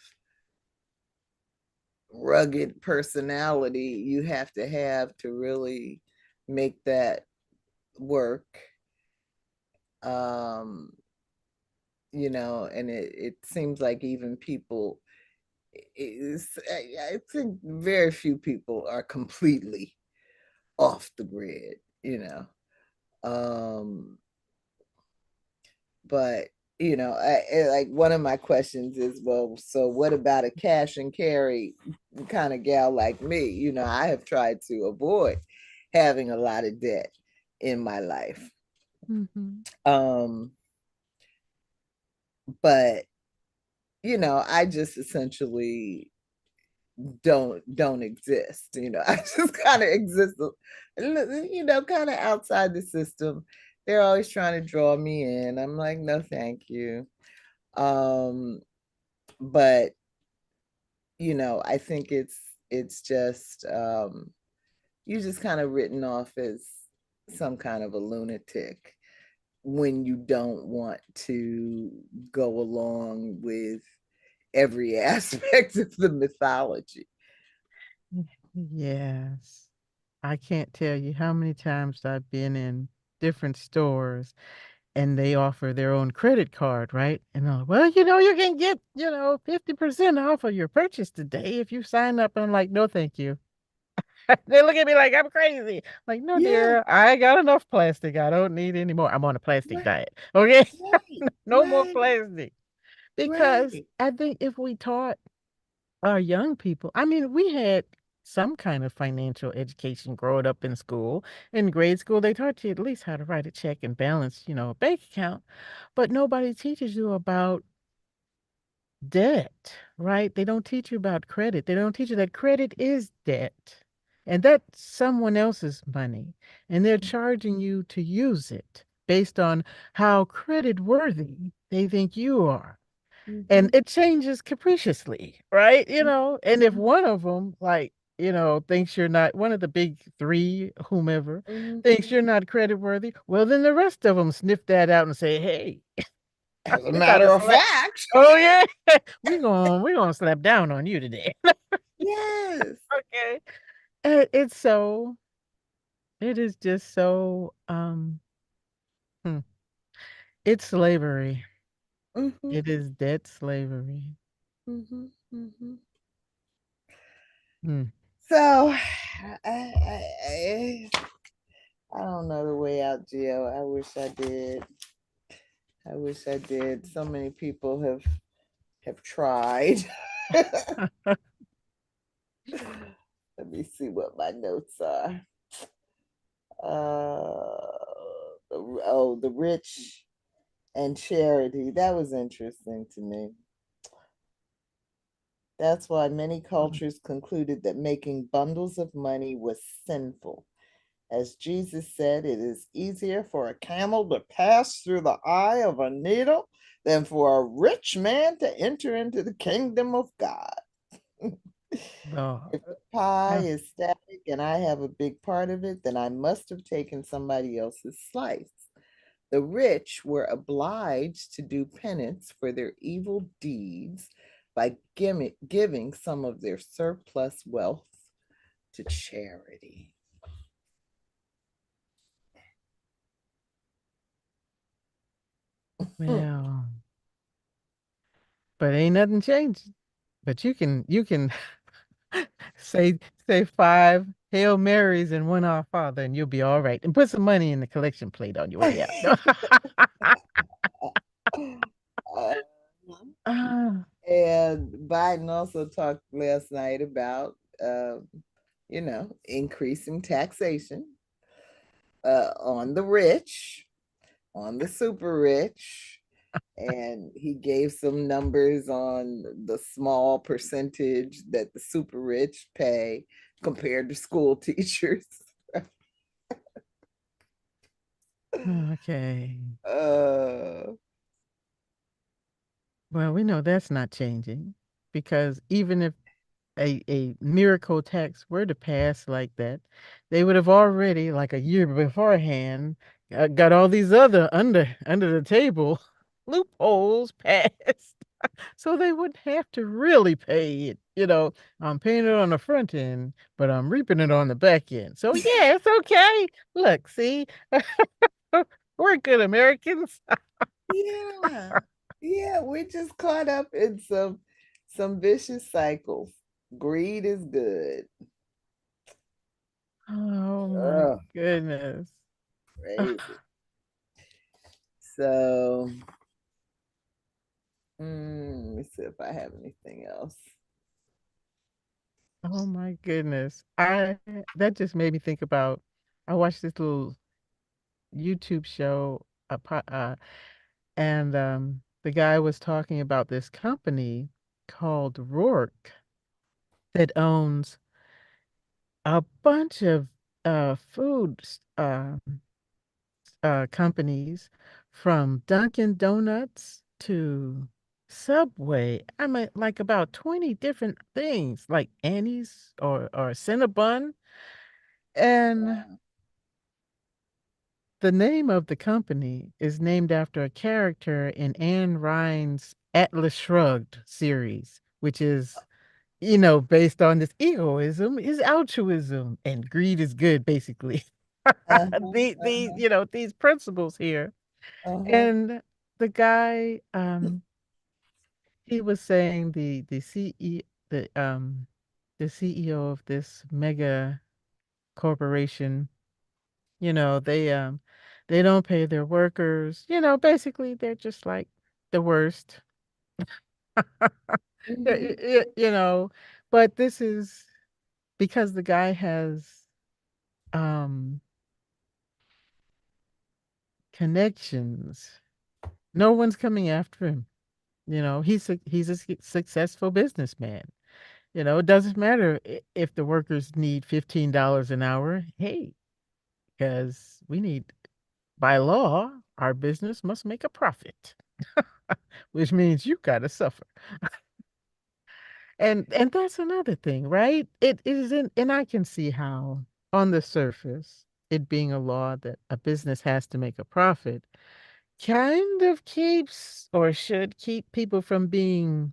rugged personality you have to really make that work. Um, and it seems like even people is I think very few people are completely off the grid, Um, but like one of my questions is, well, so what about a cash and carry kind of gal like me? I have tried to avoid having a lot of debt in my life. Mhm. Um, but I just essentially don't exist. I just kind of exist, kind of outside the system. They're always trying to draw me in. I'm like, no, thank you. Um, but I think it's just you just kind of written off as some kind of a lunatic when you don't want to go along with every aspect of the mythology. Yes. I can't tell you how many times I've been in different stores and they offer their own credit card, right? And they're like, well, you can get, 50% off of your purchase today if you sign up. And I'm like, no, thank you. They look at me like I'm crazy. Like, no, Yeah, dear, I got enough plastic. I don't need any more. I'm on a plastic right, diet. Okay. right, No more right, plastic. Because right. I think if we taught our young people, I mean, we had some kind of financial education growing up in school. In grade school, they taught you at least how to write a check and balance, a bank account. But nobody teaches you about debt, right? They don't teach you about credit. They don't teach you that credit is debt and that's someone else's money. And they're charging you to use it based on how credit worthy they think you are. And Mm-hmm, it changes capriciously, right? And if mm-hmm, one of them, like, thinks you're not one of the big three, whomever, thinks mm-hmm. you're not credit worthy, well, then the rest of them sniff that out and say, hey, As a we're gonna matter of slap. fact, Oh yeah, we're gonna slap down on you today. yes. Okay. It's so it is just so hmm, it's slavery. Mm-hmm, It is dead slavery. mm-hmm, mm-hmm. Hmm. So, I don't know the way out, Jill. I wish I did. I wish I did. So many people have tried. Let me see what my notes are. The rich and charity. That was interesting to me. That's why many cultures concluded that making bundles of money was sinful. As Jesus said, it is easier for a camel to pass through the eye of a needle than for a rich man to enter into the kingdom of God. Oh, If the pie uh, is static and I have a big part of it, then I must have taken somebody else's slice. The rich were obliged to do penance for their evil deeds by giving some of their surplus wealth to charity. well, but ain't nothing changed. But you can say say five Hail Marys and one Our Father, and you'll be all right. And put some money in the collection plate on your way out. Uh, Ah, and Biden also talked last night about, increasing taxation on the rich, on the super rich. And he gave some numbers on the small percentage that the super rich pay compared to school teachers. okay. uh, Well, we know that's not changing because even if a miracle tax were to pass like that, they would have already, like a year beforehand, got all these other under the table loopholes passed. So they wouldn't have to really pay it. I'm paying it on the front end, but I'm reaping it on the back end. So yeah, it's okay. Look, see, we're good Americans. yeah, yeah, we just caught up in some vicious cycles. Greed is good. Oh my Oh, goodness. crazy. So, let me see if I have anything else. Oh my goodness. I That just made me think about I watched this little YouTube show and the guy was talking about this company called Rourke that owns a bunch of food companies from Dunkin' Donuts to Subway. I mean, like about 20 different things, like Annie's or Cinnabon. And Wow. the name of the company is named after a character in Anne Rine's Atlas Shrugged series, which is, based on this egoism is altruism and greed is good, basically. Uh-huh, These uh-huh. these principles here. Uh-huh. And the guy, he was saying the CEO of this mega corporation, they don't pay their workers. Basically they're just like the worst. Mhm. You know, but this is because the guy has um connections. No one's coming after him. He's a successful businessman. It doesn't matter if the workers need $15 an hour. Hey, because we need, by law, our business must make a profit, which means you gotta suffer. And that's another thing, right? It isn't, and I can see how, on the surface, it being a law that a business has to make a profit kind of keeps or should keep people from being,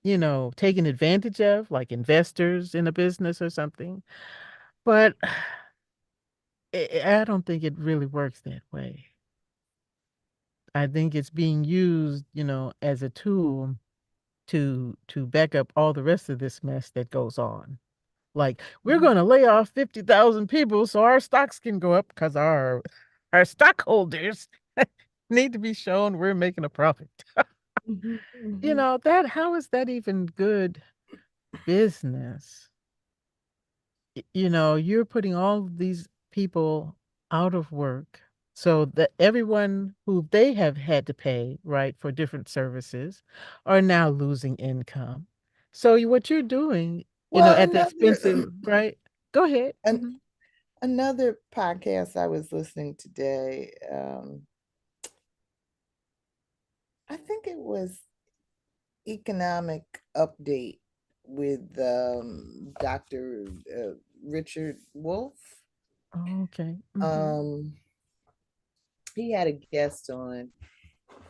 taken advantage of, like investors in a business or something. But I don't think it really works that way. I think it's being used, as a tool to back up all the rest of this mess that goes on. Like, we're Mhm. going to lay off 50,000 people so our stocks can go up because our stockholders need to be shown we're making a profit. Mhm. Mhm. That how is that even good business? You're putting all of these people out of work so that everyone who they have had to pay, right, for different services are now losing income. So what you're doing, Well, at the expense of, right? Go ahead. an, another podcast I was listening today, I think it was Economic Update with Dr. Richard Wolf. Oh, okay. Um, he had a guest on,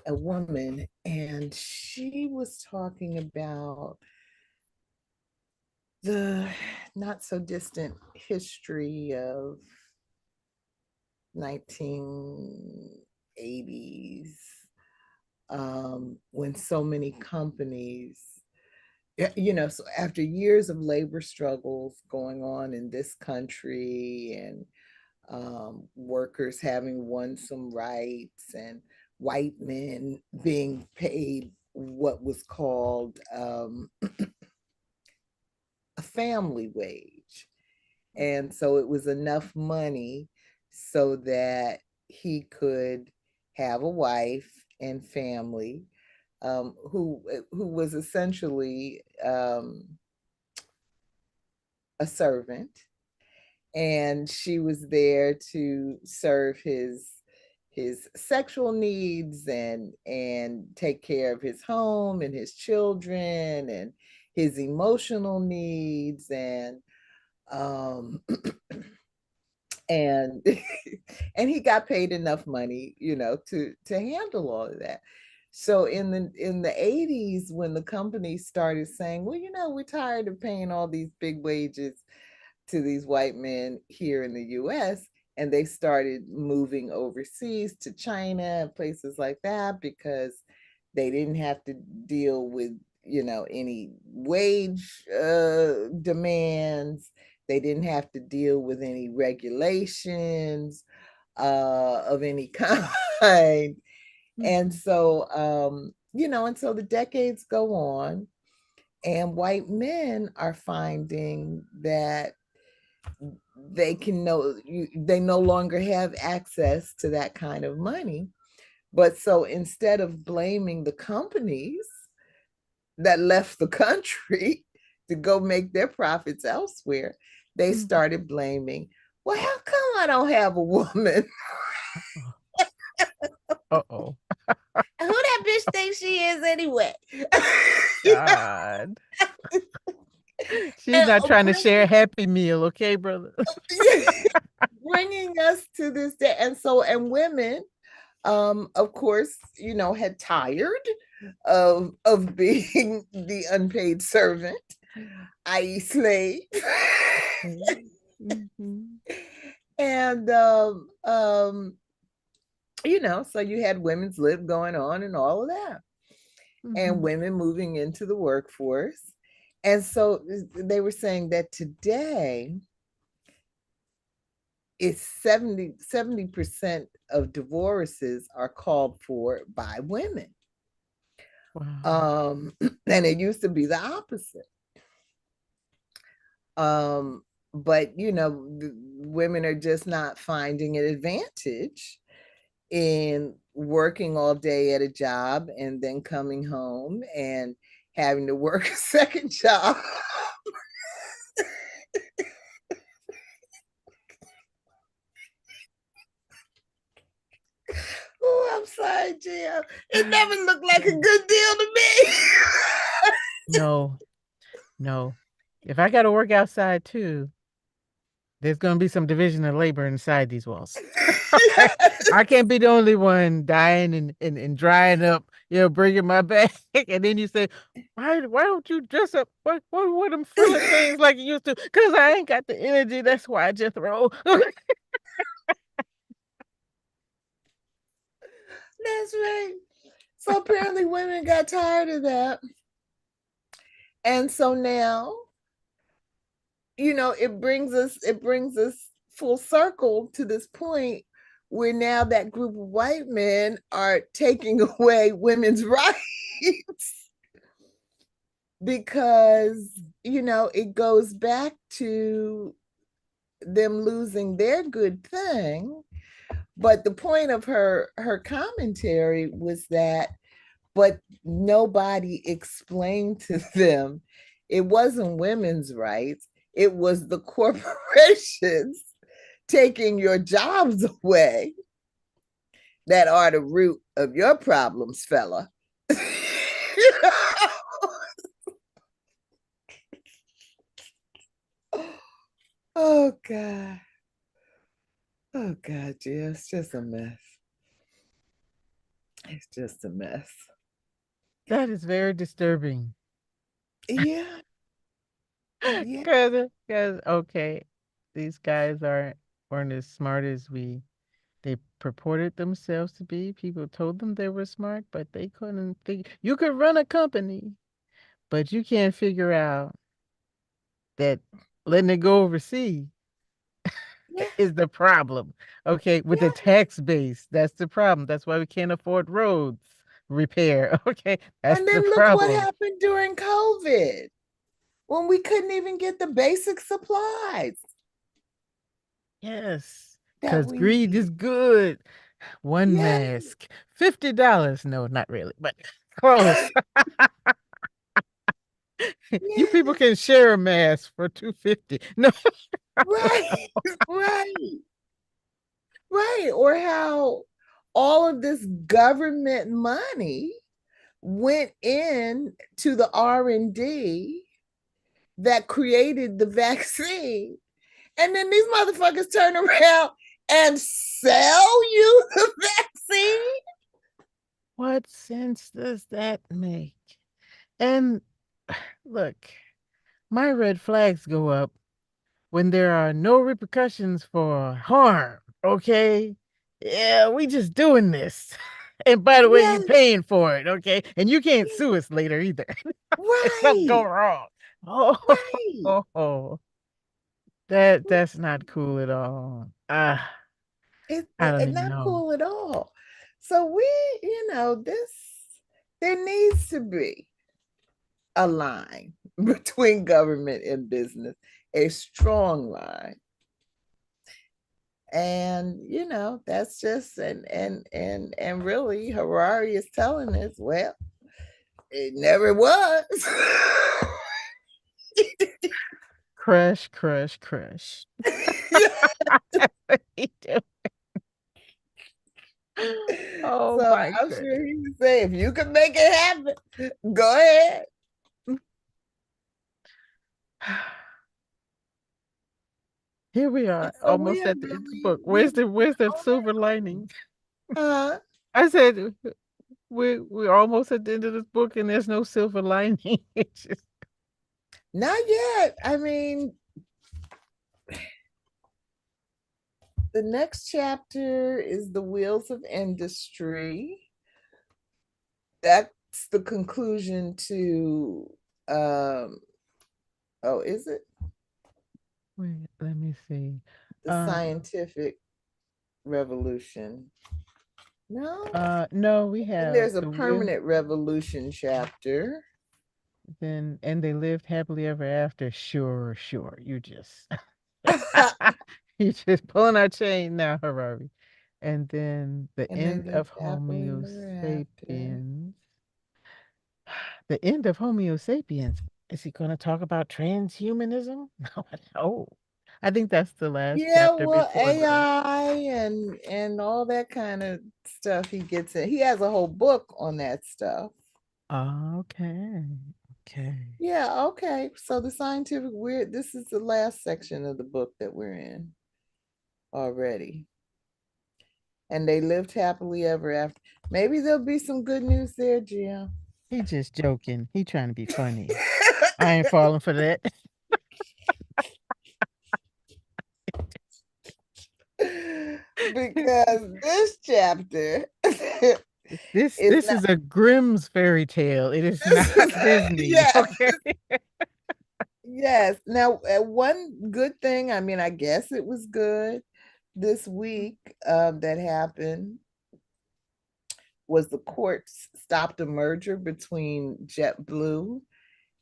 a woman, and she was talking about the not so distant history of 1980s, when so many companies, so after years of labor struggles going on in this country, and workers having won some rights, and white men being paid what was called a family wage. And so it was enough money so that he could have a wife and family, who was essentially a servant, and she was there to serve his sexual needs, and take care of his home and his children and his emotional needs, um and and he got paid enough money, to handle all of that. So in the 80s, when the company started saying, well, we're tired of paying all these big wages to these white men here in the US, and they started moving overseas to China and places like that, because they didn't have to deal with, any wage demands. They didn't have to deal with any regulations of any kind. And Mhm. so, and so the decades go on, and white men are finding that they no longer have access to that kind of money. But so instead of blaming the companies that left the country to go make their profits elsewhere, they Mhm. started blaming, well, how come I don't have a woman? Uh-oh. Uh-oh. Who that bitch thinks she is anyway? God. She's And not trying to share a happy meal, okay, brother? bringing us to this day. And so, and women, of course, had tired of being the unpaid servant, i.e., slave. Mhm. Mhm. And So you had women's lib going on and all of that, and Hmm. women moving into the workforce. And so they were saying that today it's 70% of divorces are called for by women. Wow. Um, and it used to be the opposite. Um, but women are just not finding an advantage in working all day at a job and then coming home and having to work a second job. Oh, I'm sorry, Jim. It never looked like a good deal to me. No, no. If I got to work outside too, there's going to be some division of labor inside these walls. I can't be the only one dying and drying up, bringing my bag. And then you say, why don't you dress up? What them frilly things like you used to? Because I ain't got the energy. That's why I just throw. That's right. So apparently women got tired of that. And so now, it brings us full circle to this point where now that group of white men are taking away women's rights because it goes back to them losing their good thing. But the point of her commentary was that, but nobody explained to them it wasn't women's rights, it was the corporations taking your jobs away that are the root of your problems, fella. Oh God. Oh God, yeah, it's just a mess. It's just a mess. That is very disturbing. Yeah, yeah, Cause okay, these guys weren't as smart as they purported themselves to be. People told them they were smart, but they couldn't think. You could run a company, but you can't figure out that letting it go overseas yeah, is the problem. Okay, with the yeah. tax base, that's the problem. That's why we can't afford roads repair. Okay, that's And the then look what problem. happened during COVID when we couldn't even get the basic supplies Yes, that because we greed need. is good. One Yeah, mask, $50. No, not really, but close. You people yeah, can share a mask for 250. No, right, right, right. Or how all of this government money went in to the R&D that created the vaccine. And then these motherfuckers turn around and sell you the vaccine. what sense does that make? And look, my red flags go up when there are no repercussions for harm. Okay. Yeah, we just doing this. And by the way, you Yes, paying for it, okay? And you can't sue us later either. If something go right, wrong. Oh, right. that's not cool at all. I don't It's even not know. cool at all. So this there needs to be a line between government and business, a strong line. And that's just and really Harari is telling us, well, it never was. Crush, crush, crush. He do. Oh So my I'm goodness. sure he would say, if you can make it happen, go ahead. Here we are, So we almost have at the end of the really book. we Where's the oh silver lining? uh I said we're almost at the end of this book and there's no silver lining. It's just not yet. I mean, The next chapter is the wheels of industry. That's the conclusion to oh, is it Wait, let me see. the Uh, scientific revolution? No. no, we And have there's a the will. permanent revolution chapter. Then and they lived happily ever after. Sure, sure. You just you just pulling our chain now, Harari. And then the And they end lived of happily Homo ever after. sapiens. The end of Homo sapiens. Is he going to talk about transhumanism? No, oh, I think that's the last Yeah, chapter well, before the. AI and all that kind of stuff he gets in. He has a whole book on that stuff. Okay, okay. Yeah, okay. So the scientific weird, this is the last section of the book that we're in already. And they lived happily ever after. Maybe there'll be some good news there, Gia. He just joking. He trying to be funny. I ain't falling for that. Because this chapter is This not, is a Grimm's fairy tale. It is not this is, Disney. yes, Okay. yes. Now, one good thing, I mean, I guess it was good this week that happened was the courts stopped a merger between JetBlue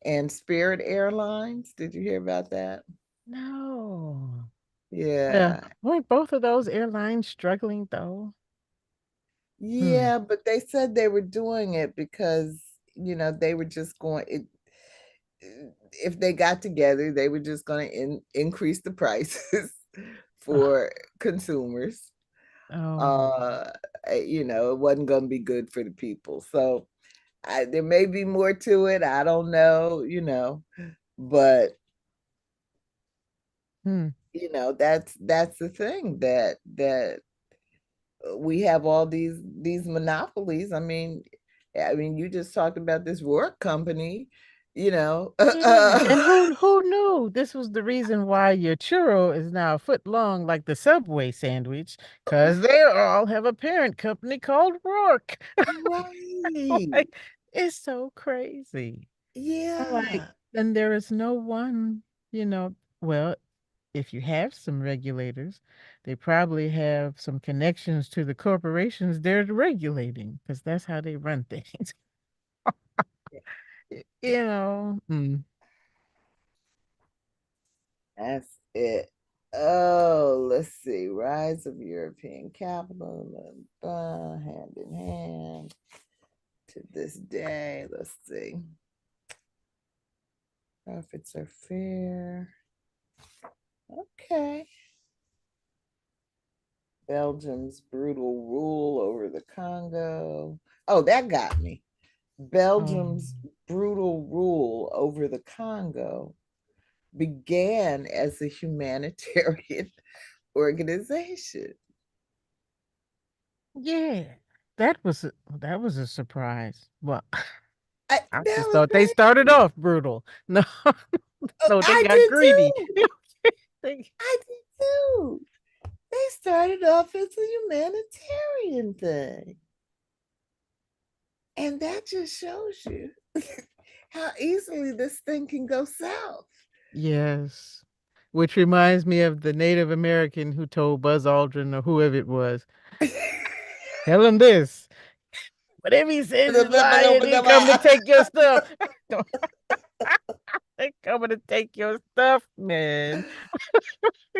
and Spirit Airlines. Did you hear about that? No. Well, Yeah. weren't both of those airlines struggling though? Hmm. Yeah, but they said they were doing it because, they were just going it if they got together, they were just going to increase the prices Oh, for consumers. oh. Uh, it wasn't going to be good for the people. So there may be more to it. I don't know, but Hmm. that's the thing that we have all these monopolies. I mean, you just talked about this work company, you know. Yeah. And who knew this was the reason why your churro is now a foot long like the Subway sandwich? Because they all have a parent company called Rourke. Right. Like, it's so crazy. I'm like, Yeah. and there is no one, you know, well, if you have some regulators, they probably have some connections to the corporations they're regulating because that's how they run things. You know. Mm. That's it. Oh, let's see. Rise of European capitalism, hand in hand to this day. Let's see. Profits are fair. Okay. Belgium's brutal rule over the Congo. Oh, that got me. Belgium's Um, brutal rule over the Congo began as a humanitarian organization. yeah, that was a surprise. Well, I That just was thought they great. started off brutal. No, Oh, no, they I got did greedy. too. They- I did too. They started off as a humanitarian thing. And that just shows you how easily this thing can go south. yes, which reminds me of the Native American who told Buzz Aldrin or whoever it was, tell him this. Whatever he says is lying. He come to take your stuff. They coming to take your stuff, man.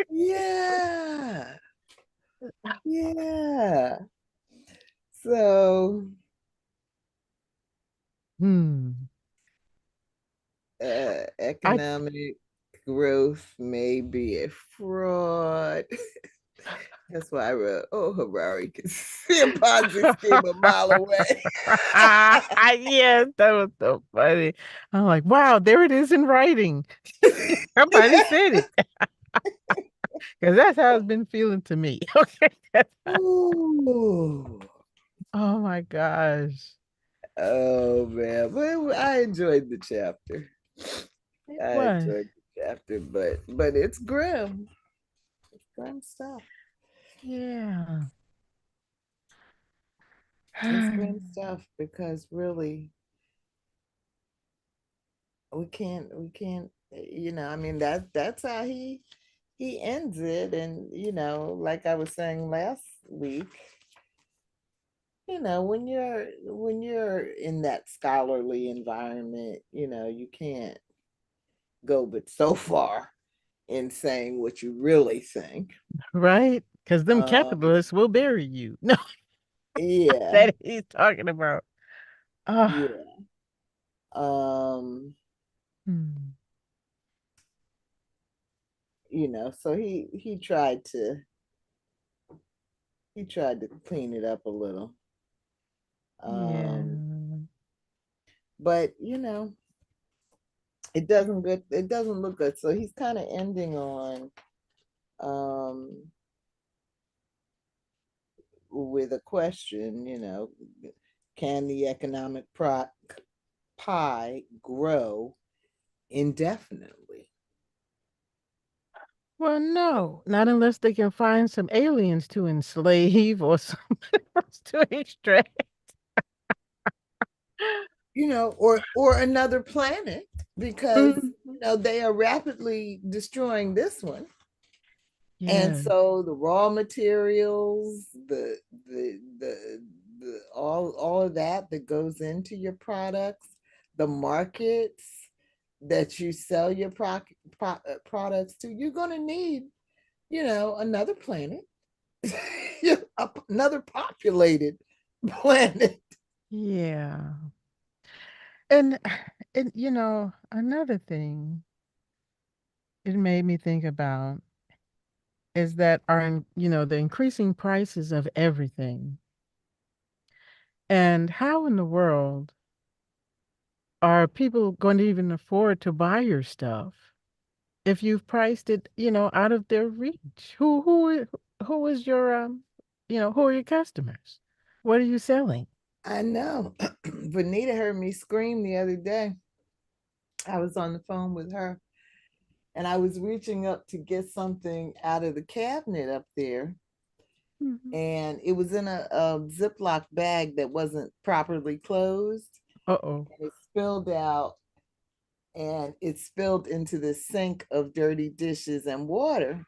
Yeah, yeah. So, Hmm. I economic growth may be a fraud. That's why I wrote, oh, Harari can see a Ponzi scheme a mile away. yes, that was so funny. I'm like, wow, there it is in writing. Somebody said it because that's how it's been feeling to me. Okay. Ooh. Oh my gosh. Oh man, but I enjoyed the chapter. It I was. enjoyed the chapter, but it's grim. It's grim stuff. Yeah. It's grim stuff because really we can't I mean that's how he ends it. And like I was saying last week, when you're in that scholarly environment, you can't go but so far in saying what you really think. Right? Because them um capitalists will bury you. No, yeah, that he's talking about. Oh, yeah. um hmm. so he tried to clean it up a little. um Yeah. but it doesn't look good. So he's kind of ending on um with a question, can the economic pie grow indefinitely? Well, no, not unless they can find some aliens to enslave or something else to extract. Or another planet, because Mhm. they are rapidly destroying this one. And Yeah. so the raw materials, the all of that goes into your products, the markets that you sell your products to, you're going to need, another planet, another populated planet. Yeah. And another thing it made me think about is that the increasing prices of everything. And how in the world are people going to even afford to buy your stuff if you've priced it, out of their reach? Who is your who are your customers? What are you selling? I know. Vanita heard me scream the other day. I was on the phone with her, and I was reaching up to get something out of the cabinet up there. Mhm. And it was in a Ziploc bag that wasn't properly closed. Uh-oh. And it spilled out, and it spilled into the sink of dirty dishes and water.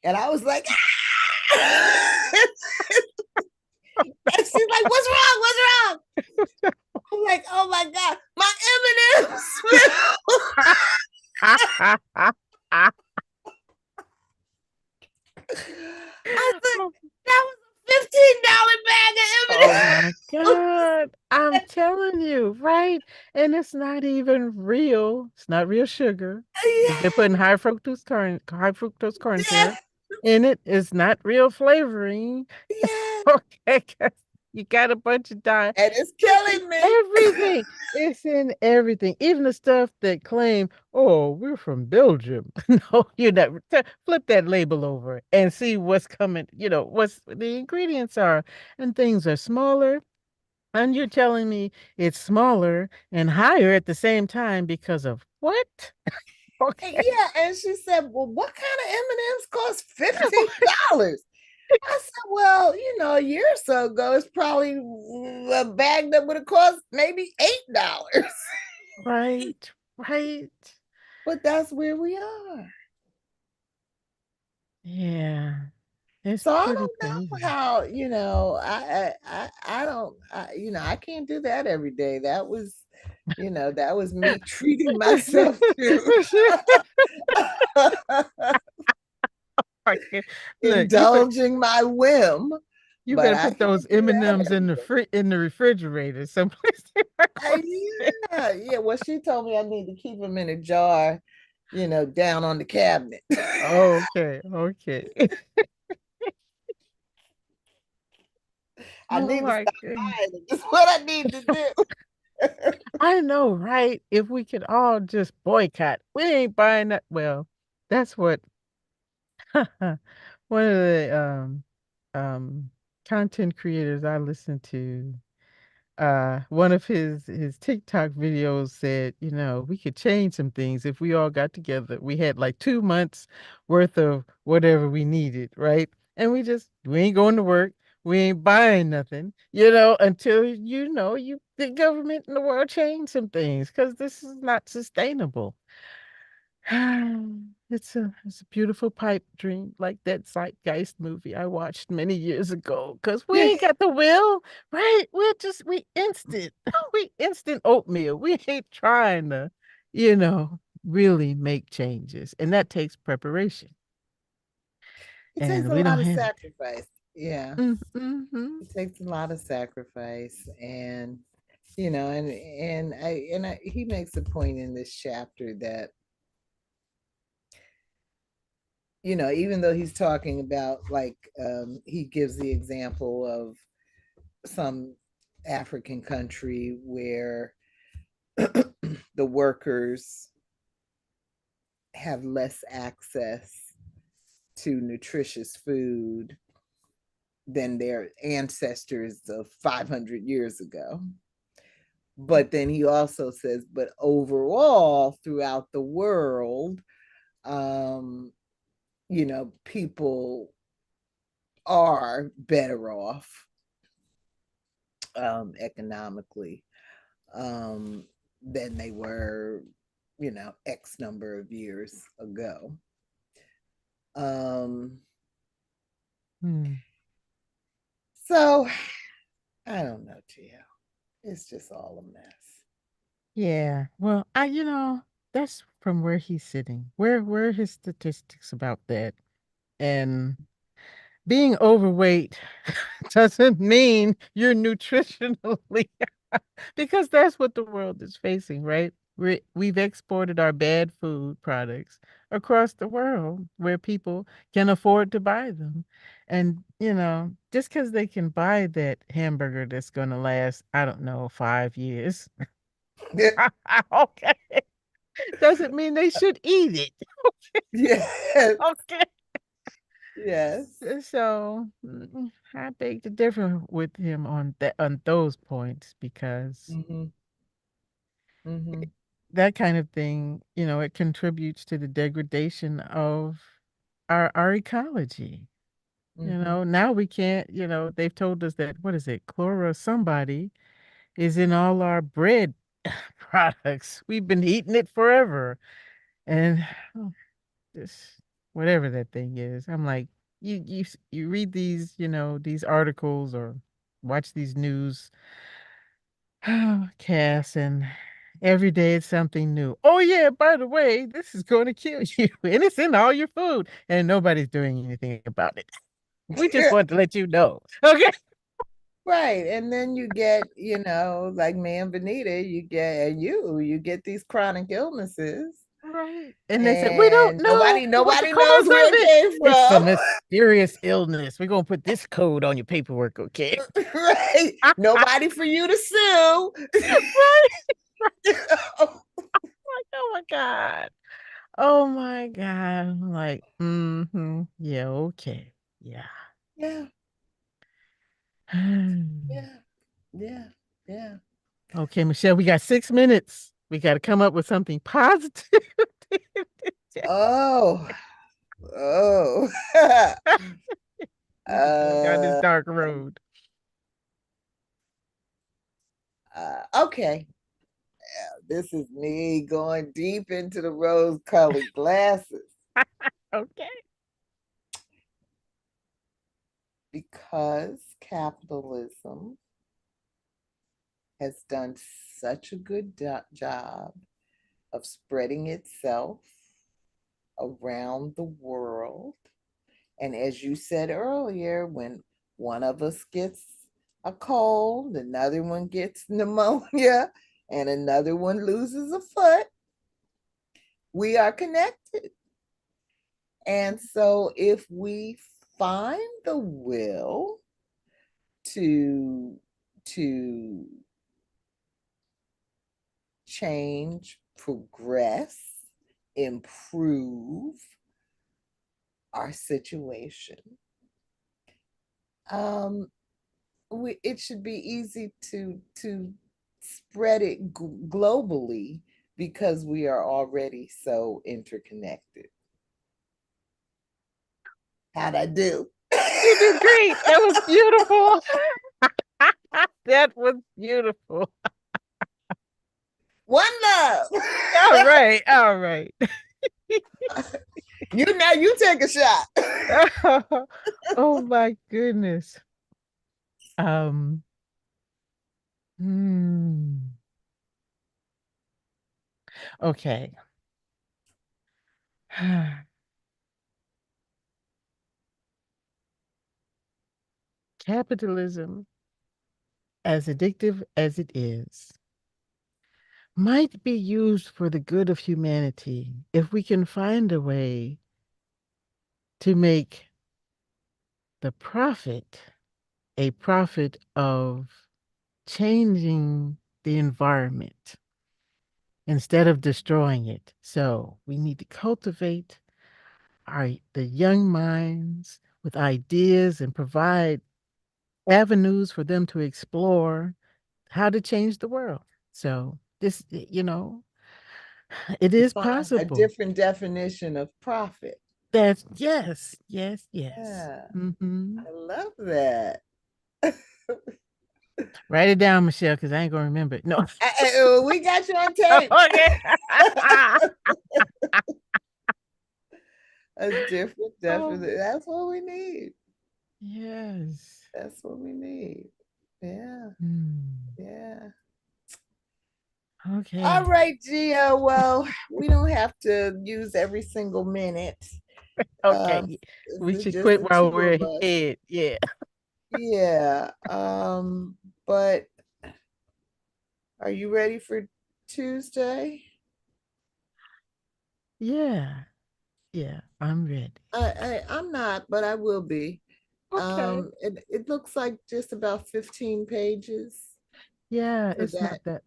And I was like, ah! And she's like, what's wrong? What's wrong? I'm like, oh my God, my M&M's spilled. I said, that was a $15 bag Oh of my M&Ms. God. I'm telling you, right? And it's not even real. It's not real sugar. They're Yeah, putting high fructose corn yeah, syrup in it. It's not real flavoring. yeah. Okay, 'cause you got a bunch of dye. And it's It's in killing me. everything. It's in everything. Even the stuff that claim, oh, we're from Belgium. No, you're not. Flip that label over and see what's coming, what's the ingredients are. And things are smaller. And you're telling me it's smaller and higher at the same time because of what? Okay. Yeah, and she said, well, what kind of M&Ms cost $15? I said, well, a year or so ago, it's probably a bag that would have cost maybe $8. Right. Right. But that's where we are. Yeah. It's So I pretty don't know crazy. how, I don't, I can't do that every day. That was me treating myself to Okay. Look, indulging my whim, you but better I put can't those do that M&Ms every in day. in the refrigerator someplace they're not going to stay. Yeah, yeah. Well, she told me I need to keep them in a jar, down on the cabinet. Okay, okay. I Oh need to my stop goodness. buying them. That's what I need to do. I know, right? If we could all just boycott, we ain't buying that. Well, that's what one of the um content creators I listen to, one of his TikTok videos said, we could change some things if we all got together. We had like 2 months worth of whatever we needed, right? And we ain't going to work. We ain't buying nothing, you know, until the government and the world change some things because this is not sustainable. It's a beautiful pipe dream, like that Zeitgeist movie I watched many years ago. Cause we Yeah, ain't got the will, right? We instant, we instant oatmeal. We ain't trying to, really make changes, and that takes preparation, it takes and a we don't lot of have it. sacrifice. Yeah, Mm-hmm. it takes a lot of sacrifice, and he makes a point in this chapter that even though he's talking about like he gives the example of some African country where the workers have less access to nutritious food than their ancestors of 500 years ago. But then he also says, but overall, throughout the world, um, people are better off economically um, than they were, X number of years ago. Um, Hmm. so I don't know, Gio. It's just all a mess. Yeah. Well, that's from where he's sitting. Where are his statistics about that? And being overweight doesn't mean you're nutritionally because that's what the world is facing, right? We've exported our bad food products across the world where people can afford to buy them. And, just because they can buy that hamburger that's going to last, I don't know, 5 years, okay, doesn't mean they should eat it. Yes. Okay. Yes. So I beg to differ with him on those points because Mm-hmm. Mm-hmm. that kind of thing, it contributes to the degradation of our ecology. Mm-hmm. Now we can't, they've told us that what is it, chloro somebody is in all our bread products. We've been eating it forever. And oh, this whatever that thing is. I'm like, you read these, these articles or watch these news casts, and every day it's something new. Oh yeah, by the way, this is going to kill you, and it's in all your food, and nobody's doing anything about it. We just want to let you know. Okay. Right. And then you get, like Man Benita, you get these chronic illnesses Right. And they said, we don't and know what the nobody cause knows where of it it. came It's a from. mysterious illness. We're going to put this code on your paperwork, okay? Right. Nobody for you to sue. Right. Oh my God. Oh my God. I'm like, yeah, okay. Yeah. Yeah. Yeah. Yeah. Yeah. Okay, Michelle, we got 6 minutes. We got to come up with something positive. Oh. Oh. We just going down this uh, dark road. okay. This is me going deep into the rose colored glasses Okay. because capitalism has done such a good job of spreading itself around the world. And as you said earlier, when one of us gets a cold, another one gets pneumonia, and another one loses a foot, we are connected. And so if we find the will to to change, progress, improve our situation, um, it should be easy to spread it globally because we are already so interconnected. How'd I do? You did great. That was beautiful. That was beautiful. One love. All right. All right. Now you take a shot. Oh my goodness. Um, hmm. Okay. Capitalism, as addictive as it is, might be used for the good of humanity if we can find a way to make the profit a profit of changing the environment instead of destroying it. So we need to cultivate the young minds with ideas and provide avenues for them to explore how to change the world. So this, it is Find a possible. different definition of profit. That's yes, yes, yes. Yeah, Hmm. I love that. Write it down, Michelle, because I ain't gonna remember it. No. We got you on tape. Okay. A different Oh, definition. That's what we need. yes. That's what we need. Yeah, Hmm. yeah. All Okay. right, Gia. Well, we don't have to use every single minute. Um, Okay. We it's should just quit the while two we're of us. ahead. Yeah. Yeah. But are you ready for Tuesday? Yeah. Yeah. I'm ready. I'm not, but I will be. Okay. It looks like just about 15 pages Yeah, for it's that not that.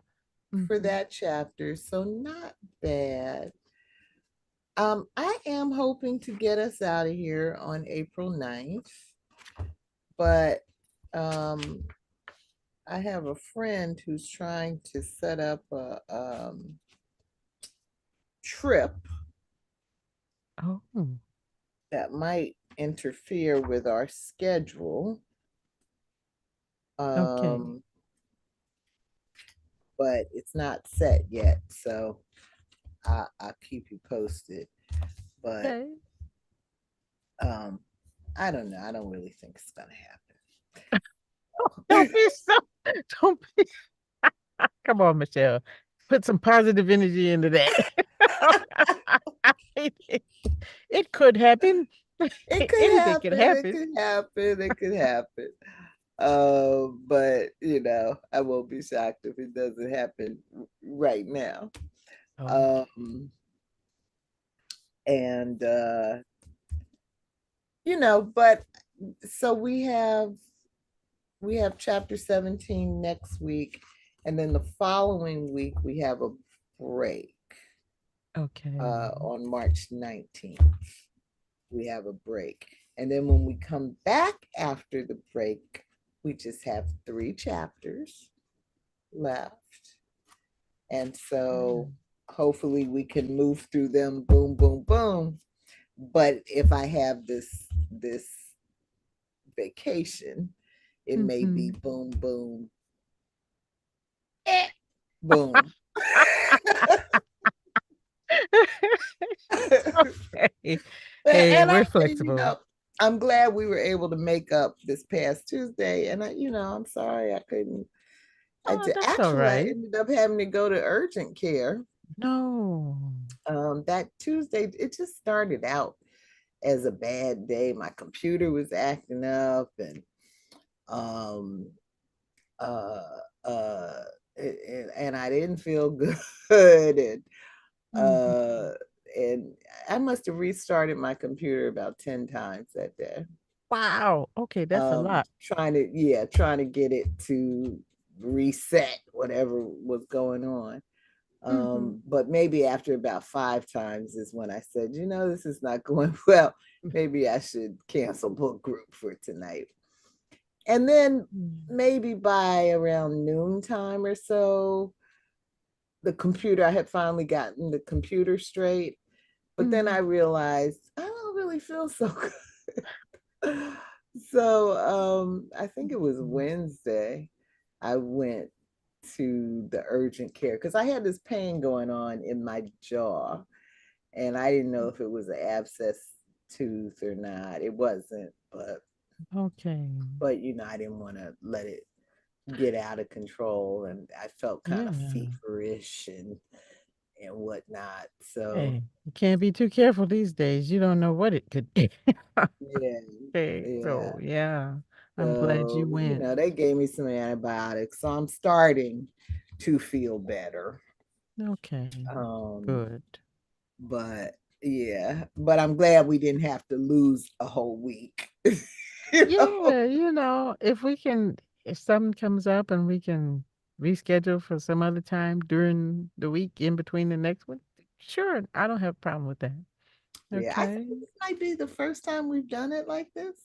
for Mhm. that chapter, so not bad. I am hoping to get us out of here on April 9th, but um, I have a friend who's trying to set up a trip Oh, that might interfere with our schedule. okay. Um, but it's not set yet, so I'll keep you posted. But Okay. um, I don't know. I don't really think it's gonna Don't happen. be so don't be come on, Michelle. Put some positive energy into that. it, it could happen. It could Anything could happen. It happen. could happen. It could happen. But I won't be shocked if it doesn't happen right now. Okay. Um, and but so we have chapter 17 next week, and then the following week we have a break. Okay. On March 19th. We have a break. And then when we come back after the break, we just have 3 chapters left. And so Mm. hopefully we can move through them boom, boom, boom. But if I have this vacation, it may be Mhm. boom, boom, boom. Okay. Hey, and we're I, flexible. I'm glad we were able to make up this past Tuesday. And I'm sorry I couldn't. Oh, that's all Actually, I right. ended up having to go to urgent care. No. That Tuesday, it just started out as a bad day. My computer was acting up, and um, uh, uh, and I didn't feel good, Mhm. uh, and I must have restarted my computer about 10 times that day. Wow. Okay, that's a lot. Trying to get it to reset whatever was going on. Hmm. But maybe after about 5 times is when I said, this is not going well. Maybe I should cancel book group for tonight. And then maybe by around noontime or so, I had finally gotten the computer straight. But then I Mm-hmm. realized I don't really feel so good. So I think it was Wednesday. I went to the urgent care because I had this pain going on in my jaw, and I didn't know if it was an abscess tooth or not. It wasn't, Okay. I didn't want to let it get out of control, and I felt kind of Yeah. feverish and whatnot. So Hey, you can't be too careful these days. You don't know what it could be. yeah, Okay. yeah. So, yeah, I'm glad you So, went. they gave me some antibiotics. So I'm starting to feel better. Okay. Um, Good. but yeah, but I'm glad we didn't have to lose a whole week. you know? Yeah, if something comes up and we can reschedule for some other time during the week in between the next one, sure, I don't have a problem with that. Yeah, I think Okay. this might be the first time we've done it like this.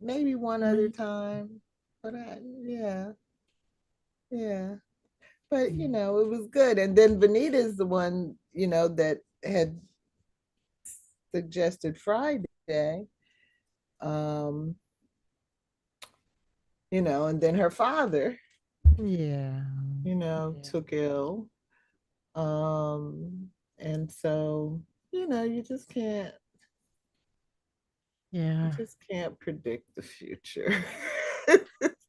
Maybe one other Me. time. But yeah, yeah. But Mm. it was good. And then Vanita is the one, that had suggested Friday. Um, and then her father, Yeah. Yeah. took ill. And so, you Yeah. just can't predict the future.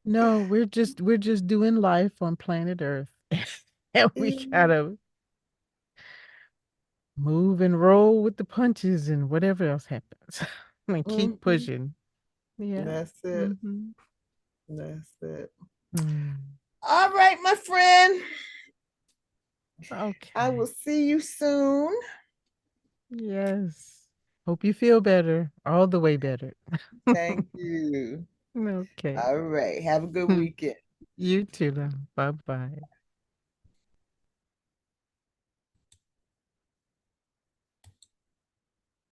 No, we're just doing life on planet Earth. And we gotta move and roll with the punches and whatever else happens. And keep Mhm. pushing. Yeah. That's it. Mm-hmm. That's it. Mm. All right, my friend. I will Okay. see you soon. Yes. Hope you feel better, all the way better. Thank you. Okay. All right. Have a good weekend. You too now. Bye bye.